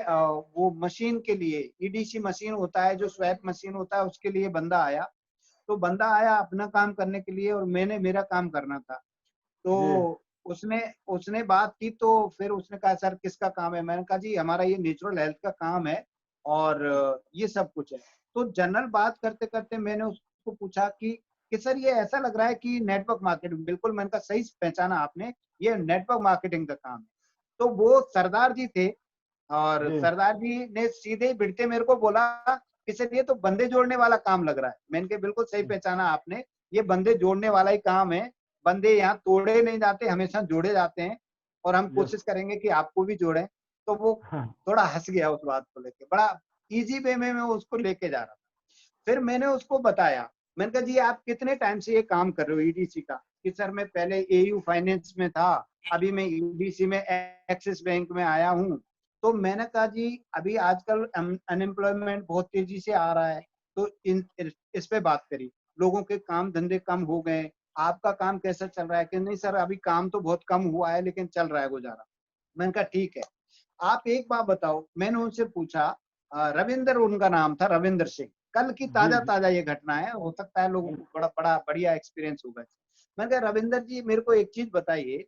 वो मशीन के लिए, ईडीसी मशीन होता है, जो स्वैप मशीन होता है, उसके लिए बंदा आया। तो बंदा आया अपना काम करने के लिए और मैंने मेरा काम करना था। जी तो उसने उसने बात की, तो फिर उसने कहा सर किसका काम है? मैंने कहा जी हमारा ये नेचुरल हेल्थ का काम है और ये सब कुछ है। तो जनरल बात करते करते मैंने उसको पूछा कि सर ये ऐसा लग रहा है कि नेटवर्क मार्केटिंग, बिल्कुल मैंने कहा सही पहचाना आपने, ये नेटवर्क मार्केटिंग का काम है। तो वो सरदार जी थे, और जी सरदार जी ने सीधे ही भिड़ते मेरे को बोला कि सर ये तो बंदे जोड़ने वाला काम लग रहा है। मैंने कहा बिल्कुल सही पहचाना आपने, ये बंदे जोड़ने वाला ही काम है। बंदे यहाँ तोड़े नहीं जाते, हमेशा जोड़े जाते हैं, और हम यस कोशिश करेंगे कि आपको भी जोड़ें। तो वो हाँ, थोड़ा हंस गया उस बात को लेके, बड़ा इजी वे में मैं उसको लेके जा रहा था। फिर मैंने उसको बताया, मैंने कहा जी आप कितने टाइम से ये काम कर रहे हो ईडीसी का? कि सर मैं पहले एयू फाइनेंस में था, अभी मैं ईडीसी में एक्सिस बैंक में आया हूँ। तो मैंने कहा जी अभी आजकल अनएम्प्लॉयमेंट बहुत तेजी से आ रहा है, तो इस पे बात करी। लोगों के काम धंधे कम हो गए, आपका काम कैसा चल रहा है? कि नहीं सर अभी काम तो बहुत कम हुआ है लेकिन चल रहा है गुजारा। मैंने कहा ठीक है, आप एक बात बताओ। मैंने उनसे पूछा, रविंदर उनका नाम था, रविंदर सिंह। कल की जी जी। ताजा ये घटना है, हो सकता है लोगों को बड़ा बड़ा बढ़िया एक्सपीरियंस होगा। मैंने कहा रविंदर जी मेरे को एक चीज बताइए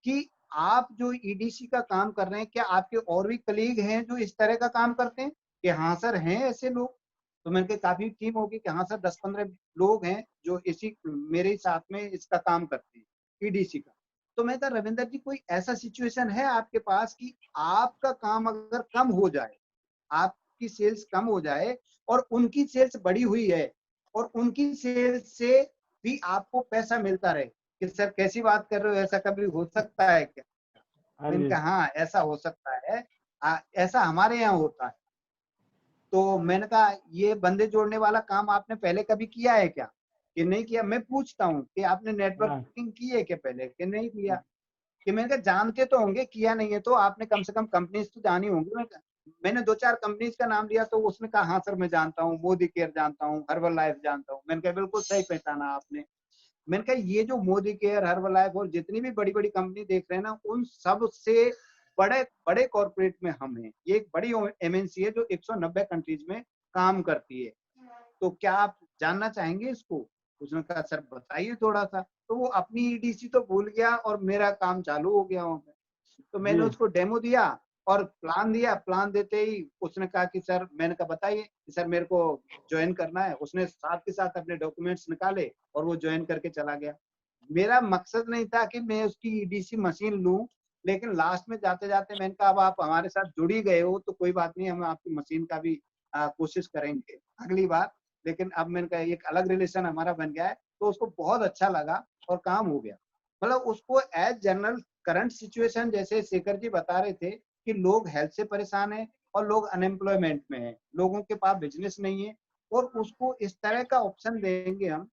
कि आप जो ईडीसी का काम कर रहे हैं, क्या आपके और भी कलीग हैं जो इस तरह का काम करते हैं? कि हाँ सर हैं ऐसे लोग। तो मैंने कहा काफी टीम होगी कि हाँ सर 10-15 लोग हैं जो इसी मेरे साथ में इसका काम करते हैं ईडीसी का। तो मैं कहा रविंदर जी कोई ऐसा सिचुएशन है आपके पास कि आपका काम अगर कम हो जाए, आपकी सेल्स कम हो जाए और उनकी सेल्स बढ़ी हुई है और उनकी सेल्स से भी आपको पैसा मिलता रहे? कि सर कैसी बात कर रहे हो, ऐसा कभी हो सकता है क्या? हाँ मैंने जी। कहा हाँ ऐसा हो सकता है, ऐसा हमारे यहाँ होता है। तो मैंने कहा ये बंदे जोड़ने वाला काम आपने पहले कभी किया है क्या? कि नहीं किया। मैं पूछता हूँ कि आपने हाँ, नेटवर्किंग की है क्या पहले? कि नहीं किया। कि मैंने कहा जानते तो होंगे, किया नहीं है तो आपने कम से कम कंपनीज तो जानी होंगी। मैंने 2-4 कंपनीज का नाम लिया तो उसने कहा हाँ सर मैं जानता हूँ, मोदी केयर जानता हूँ, हर्बल लाइफ जानता हूँ। मैंने कहा बिल्कुल सही पहचाना आपने। मैंने कहा ये जो मोदी केयर, हर्बल लाइफ और जितनी भी बड़ी बड़ी कंपनी देख रहे हैं ना, उन सब से बड़े बड़े कॉर्पोरेट में हम हैं। ये एक बड़ी एमएनसी है जो 190 कंट्रीज में काम करती है। तो क्या आप जानना चाहेंगे इसको? उसने कहा सर बताइए थोड़ा सा। तो वो अपनी ईडीसी तो भूल गया और मेरा काम चालू हो गया वहां पे। तो मैंने जी उसको डेमो दिया और प्लान दिया। प्लान देते ही उसने कहा कि सर, मैंने कहा बताइए कि सर मेरे को ज्वाइन करना है। उसने साथ के साथ अपने डॉक्यूमेंट्स निकाले और वो ज्वाइन करके चला गया। मेरा मकसद नहीं था कि मैं उसकी ईडीसी मशीन लूं, लेकिन लास्ट में जाते जाते मैंने कहा अब आप हमारे साथ जुड़ ही गए हो तो कोई बात नहीं, हम आपकी मशीन का भी कोशिश करेंगे अगली बार। लेकिन अब मैंने कहा एक अलग रिलेशन हमारा बन गया है। तो उसको बहुत अच्छा लगा और काम हो गया। मतलब उसको एज जनरल करंट सिचुएशन, जैसे शेखर जी बता रहे थे कि लोग हेल्थ से परेशान हैं और लोग अनएम्प्लॉयमेंट में हैं, लोगों के पास बिजनेस नहीं है, और उसको इस तरह का ऑप्शन देंगे हम।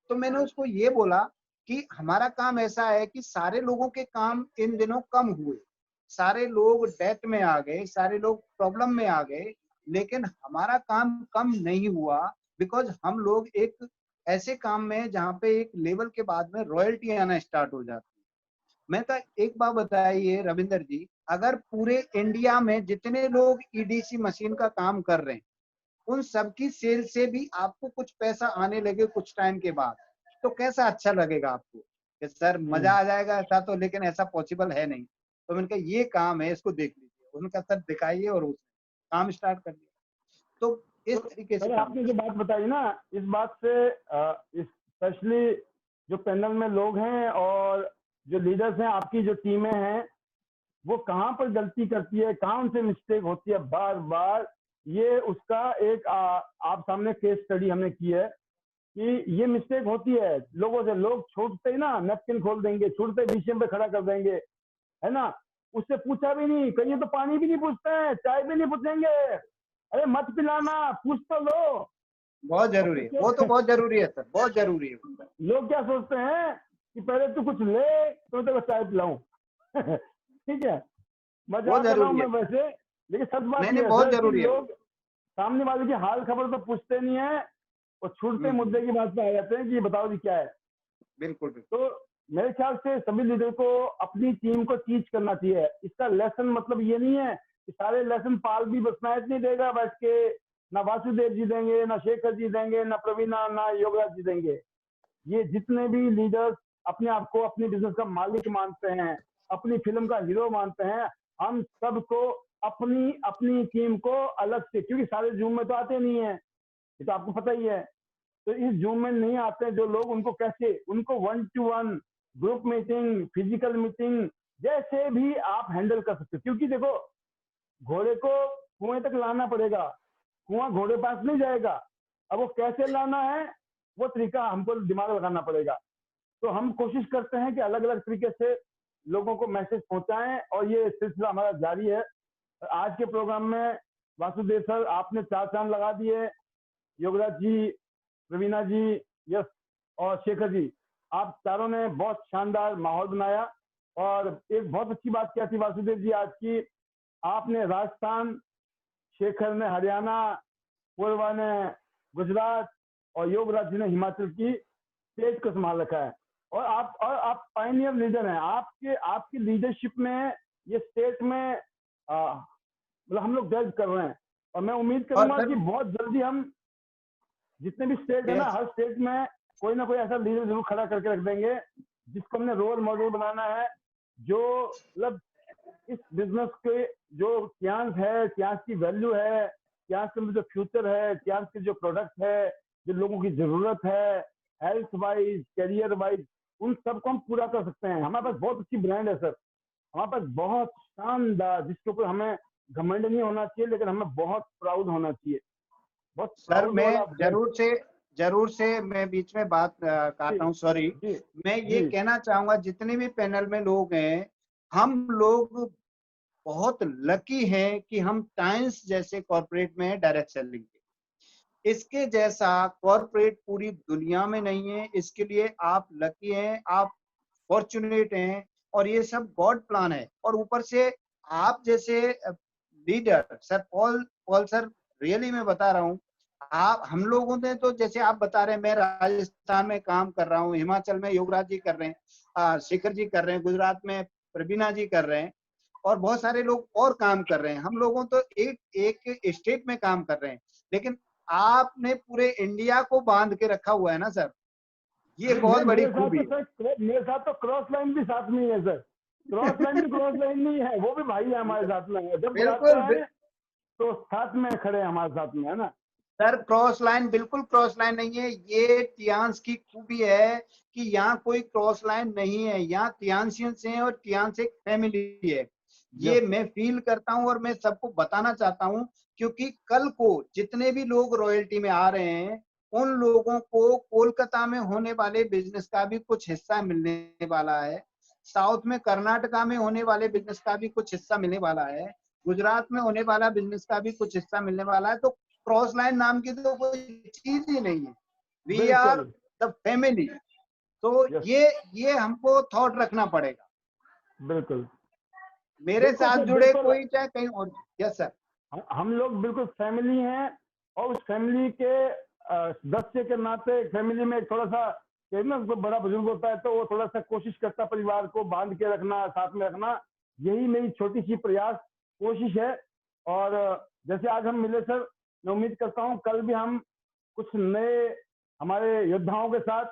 तो मैंने उसको ये बोला कि हमारा काम ऐसा है कि सारे लोगों के काम इन दिनों कम हुए, सारे लोग डेट में आ गए, सारे लोग प्रॉब्लम में आ गए, लेकिन हमारा काम कम नहीं हुआ। बिकॉज हम लोग एक ऐसे काम में जहाँ पे एक लेवल के बाद में रॉयल्टी आना स्टार्ट हो जाती है। मैं कहा एक बात बताइए रविंदर जी, अगर पूरे इंडिया में जितने लोग ईडीसी मशीन का काम कर रहे हैं, उन सबकी सेल से भी आपको कुछ पैसा आने लगे कुछ टाइम के बाद, तो कैसा अच्छा लगेगा आपको? कि सर मजा आ जाएगा ऐसा तो, लेकिन ऐसा पॉसिबल है नहीं। तो मैंने कहा ये काम है, इसको देख लीजिए। उन्होंने कहा सर दिखाइए, और उसने काम स्टार्ट कर दिया। तो इस तो तरीके से सर काम आपने कर। जो बात बताई ना, इस बात से स्पेशली जो पैनल में लोग हैं और जो लीडर्स हैं, आपकी जो टीमें हैं, वो कहाँ पर गलती करती है, कहाँ उनसे मिस्टेक होती है बार बार, ये उसका एक आप सामने केस स्टडी हमने की है कि ये मिस्टेक होती है लोगों से। लोग छूटते ही ना नैपकिन खोल देंगे, छूटते ही बीच पे खड़ा कर देंगे, है ना। उससे पूछा भी नहीं, कहीं तो पानी भी नहीं पूछते हैं, चाय भी नहीं पूछेंगे, अरे मत पिलाना, पूछ तो लो। बहुत और जरूरी फिर है, वो तो बहुत जरूरी है सर, बहुत जरूरी है। लोग क्या सोचते हैं कि पहले तू कुछ ले तो तेरे को चाय पिलाऊं। ठीक है, बहुत मजाक कर रहा हूं जरूरी है मैं सर। वैसे, लेकिन सच बात नहीं यह नहीं, है बहुत सर कि जरूरी है वो। लोग सामने वाले की हाल खबर तो पूछते नहीं है, और छूटते हम्म, मुद्दे की बात पे आ जाते हैं कि ये बताओ जी क्या है। बिल्कुल बिल्कुल। तो मेरे ख्याल से सभी लीडर को अपनी टीम को टीच करना चाहिए। इसका लेसन मतलब ये नहीं है कि सारे लेसन पाल भी बस नायक नहीं देगा बैठ के, ना वासुदेव जी देंगे, ना शेखर जी देंगे, ना प्रवीणा, ना योगराज जी देंगे। ये जितने भी लीडर्स अपने आप को अपनी बिजनेस का मालिक मानते हैं, अपनी फिल्म का हीरो मानते हैं, हम सबको अपनी अपनी टीम को अलग से, क्योंकि सारे जूम में तो आते नहीं है, ये तो आपको पता ही है। तो इस जूम में नहीं आते जो लोग, उनको कैसे, उनको 1-to-1 group meeting, physical meeting, जैसे भी आप हैंडल कर सकते हो। क्योंकि देखो, घोड़े को कुएं तक लाना पड़ेगा, कुआं घोड़े पास नहीं जाएगा। अब वो कैसे लाना है, वो तरीका हमको दिमाग लगाना पड़ेगा। तो हम कोशिश करते हैं कि अलग अलग तरीके से लोगों को मैसेज पहुंचाएं, और ये सिलसिला हमारा जारी है। आज के प्रोग्राम में वासुदेव सर आपने 4 चांद लगा दिए, योगराज जी, प्रवीणा जी, यस और शेखर जी, आप चारों ने बहुत शानदार माहौल बनाया। और एक बहुत अच्छी बात क्या थी वासुदेव जी आज की, आपने राजस्थान, शेखर ने हरियाणा, पूर्वा ने गुजरात और योगराज जी ने हिमाचल की स्टेट को संभाल रखा है। और आप पायनियर लीडर हैं। आपकी लीडरशिप में ये स्टेट में मतलब हम लोग जज कर रहे हैं। और मैं उम्मीद करूंगा कि बहुत जल्दी हम जितने भी स्टेट है ना, हर स्टेट में कोई ना कोई ऐसा लीडर जरूर खड़ा करके रख देंगे जिसको हमने रोल मॉडल बनाना है, जो मतलब इस बिजनेस के जो टियांस है, टियांस की वैल्यू है, टियांस के अंदर जो फ्यूचर है, टियांस के जो प्रोडक्ट है, जो लोगों की जरूरत है, हेल्थ वाइज, करियर वाइज, उन सबको हम पूरा कर सकते हैं। हमारे पास बहुत अच्छी ब्रांड है सर, हमारे पास बहुत शानदार, जिसके ऊपर हमें घमंड नहीं होना चाहिए, लेकिन हमें बहुत प्राउड होना चाहिए। बहुत सर मैं जरूर से मैं बीच में बात काट रहा हूँ, सॉरी। मैं ये कहना चाहूंगा जितने भी पैनल में लोग हैं, हम लोग बहुत लकी हैं कि हम टाइम्स जैसे कॉर्पोरेट में है डायरेक्ट सेलिंग के। इसके जैसा कॉर्पोरेट पूरी दुनिया में नहीं है। इसके लिए आप लकी हैं, आप फॉर्चुनेट हैं, और ये सब गॉड प्लान है। और ऊपर से आप जैसे leader sir Paul sir, really मैं बता रहा हूँ, आप हम लोगों ने तो जैसे आप बता रहे हैं, मैं राजस्थान में काम कर रहा हूँ, हिमाचल में योगराज जी कर रहे हैं, शेखर जी कर रहे हैं, गुजरात में प्रवीणा जी कर रहे हैं, और बहुत सारे लोग और काम कर रहे हैं। हम लोगों तो एक स्टेट में काम कर रहे हैं, लेकिन आपने पूरे इंडिया को बांध के रखा हुआ है ना सर, ये बहुत बड़ी खूबी है। मेरे साथ तो क्रॉस लाइन भी साथ में है सर, क्रॉस लाइन नहीं है, वो भी भाई है हमारे साथ में। जब बिल्कुल तो साथ में खड़े हैं हमारे साथ में, है ना सर। क्रॉस लाइन बिल्कुल क्रॉस लाइन नहीं है, ये टियांस की खूबी है कि यहाँ कोई क्रॉस लाइन नहीं है। यहाँ टियांसियंस हैं और टियांस एक फैमिली है, ये मैं फील करता हूँ और मैं सबको बताना चाहता हूँ। क्योंकि कल को जितने भी लोग रॉयल्टी में आ रहे हैं, उन लोगों को कोलकाता में होने वाले बिजनेस का भी कुछ हिस्सा मिलने वाला है, साउथ में कर्नाटका में होने वाले बिजनेस का भी कुछ हिस्सा मिलने वाला है, गुजरात में होने वाला बिजनेस का भी कुछ हिस्सा मिलने वाला है। तो क्रॉस लाइन नाम की तो कोई चीज ही नहीं है, वी आर द फैमिली। तो ये हमको थॉट रखना पड़ेगा। बिल्कुल, मेरे साथ जुड़े कोई चाहे कहीं और। यस सर, हम लोग बिल्कुल फैमिली हैं, और उस फैमिली के सदस्य के नाते फैमिली में थोड़ा सा ना, बड़ा बुजुर्ग होता है तो वो थोड़ा सा कोशिश करता है परिवार को बांध के रखना, साथ में रखना। यही मेरी छोटी सी प्रयास कोशिश है। और जैसे आज हम मिले सर, मैं उम्मीद करता हूँ कल भी हम कुछ नए हमारे योद्धाओं के साथ,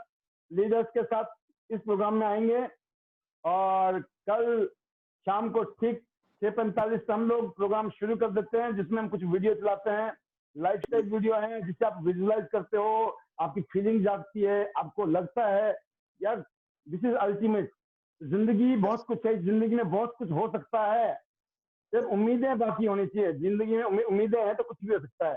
लीडर्स के साथ इस प्रोग्राम में आएंगे। और कल शाम को ठीक 6:45 से हम लोग प्रोग्राम शुरू कर देते हैं, जिसमें हम कुछ वीडियो चलाते हैं, लाइफस्टाइल वीडियो है, जिससे आप विजुअलाइज करते हो, आपकी फीलिंग जागती है, आपको लगता है यार दिस इज अल्टीमेट। जिंदगी बहुत कुछ है, जिंदगी में बहुत कुछ हो सकता है, सिर्फ उम्मीदें बाकी होनी चाहिए। जिंदगी में उम्मीदें हैं तो कुछ भी हो सकता है।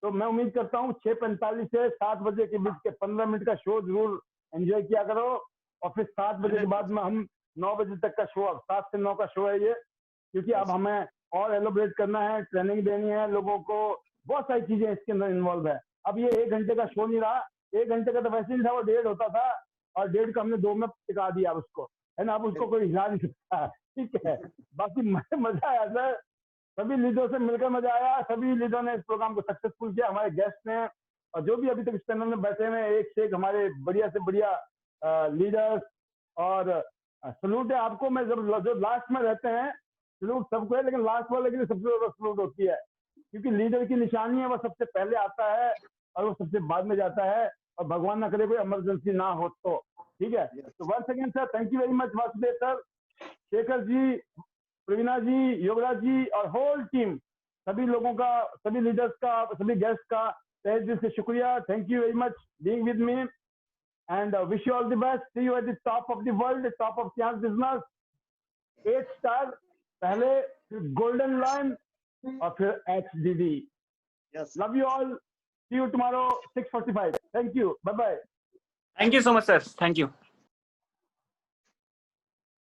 तो मैं उम्मीद करता हूँ 6:45 से 7 बजे के बीच के 15 मिनट का शो जरूर एंजॉय किया करो। और फिर 7 बजे के बाद में हम 9 बजे तक का शो, अब 7 से 9 का शो है ये, क्योंकि अब हमें और एलोबरेट करना है, ट्रेनिंग देनी है लोगों को, बहुत सारी चीजें इसके अंदर इन्वॉल्व है। अब ये 1 घंटे का शो नहीं रहा, 1 घंटे का तो वैसे नहीं था, वो 1.5 होता था, और 1.5 का हमने 2 में टिका दिया उसको, है ना। अब उसको कोई हिला नहीं सकता, ठीक है। बाकी मजा आया सर, सभी लीडरों से मिलकर मजा आया, सभी लीडरों ने इस प्रोग्राम को सक्सेसफुल किया, हमारे गेस्ट ने और जो भी अभी तक इस पैनल में बैठे हुए हैं, एक से एक हमारे बढ़िया से बढ़िया लीडर्स। और सलूट है आपको। मैं जब जो लास्ट में रहते हैं, सलूट सबको है, लेकिन लास्ट वाले के लिए सबसे ज्यादा सलूट होती है, क्योंकि लीडर की निशानी है, वो सबसे पहले आता है और वो सबसे बाद में जाता है, और भगवान ना करे कोई इमरजेंसी ना हो तो, ठीक है। तो once again sir, thank you very much Vasudev sir, Shekhar ji, Praveena ji, Yograj ji और होल टीम, सभी लोगों का, सभी लीडर्स का, सभी गेस्ट का तहे दिल से शुक्रिया। Thank you very much being with me, and wish you all the best. See you at the top of the world, top of Tiens business, 8 star पहले, फिर गोल्डन लाइन और फिर HDD। Love you all, see you tomorrow 6:45। Thank you, bye bye. Thank you so much sir, thank you.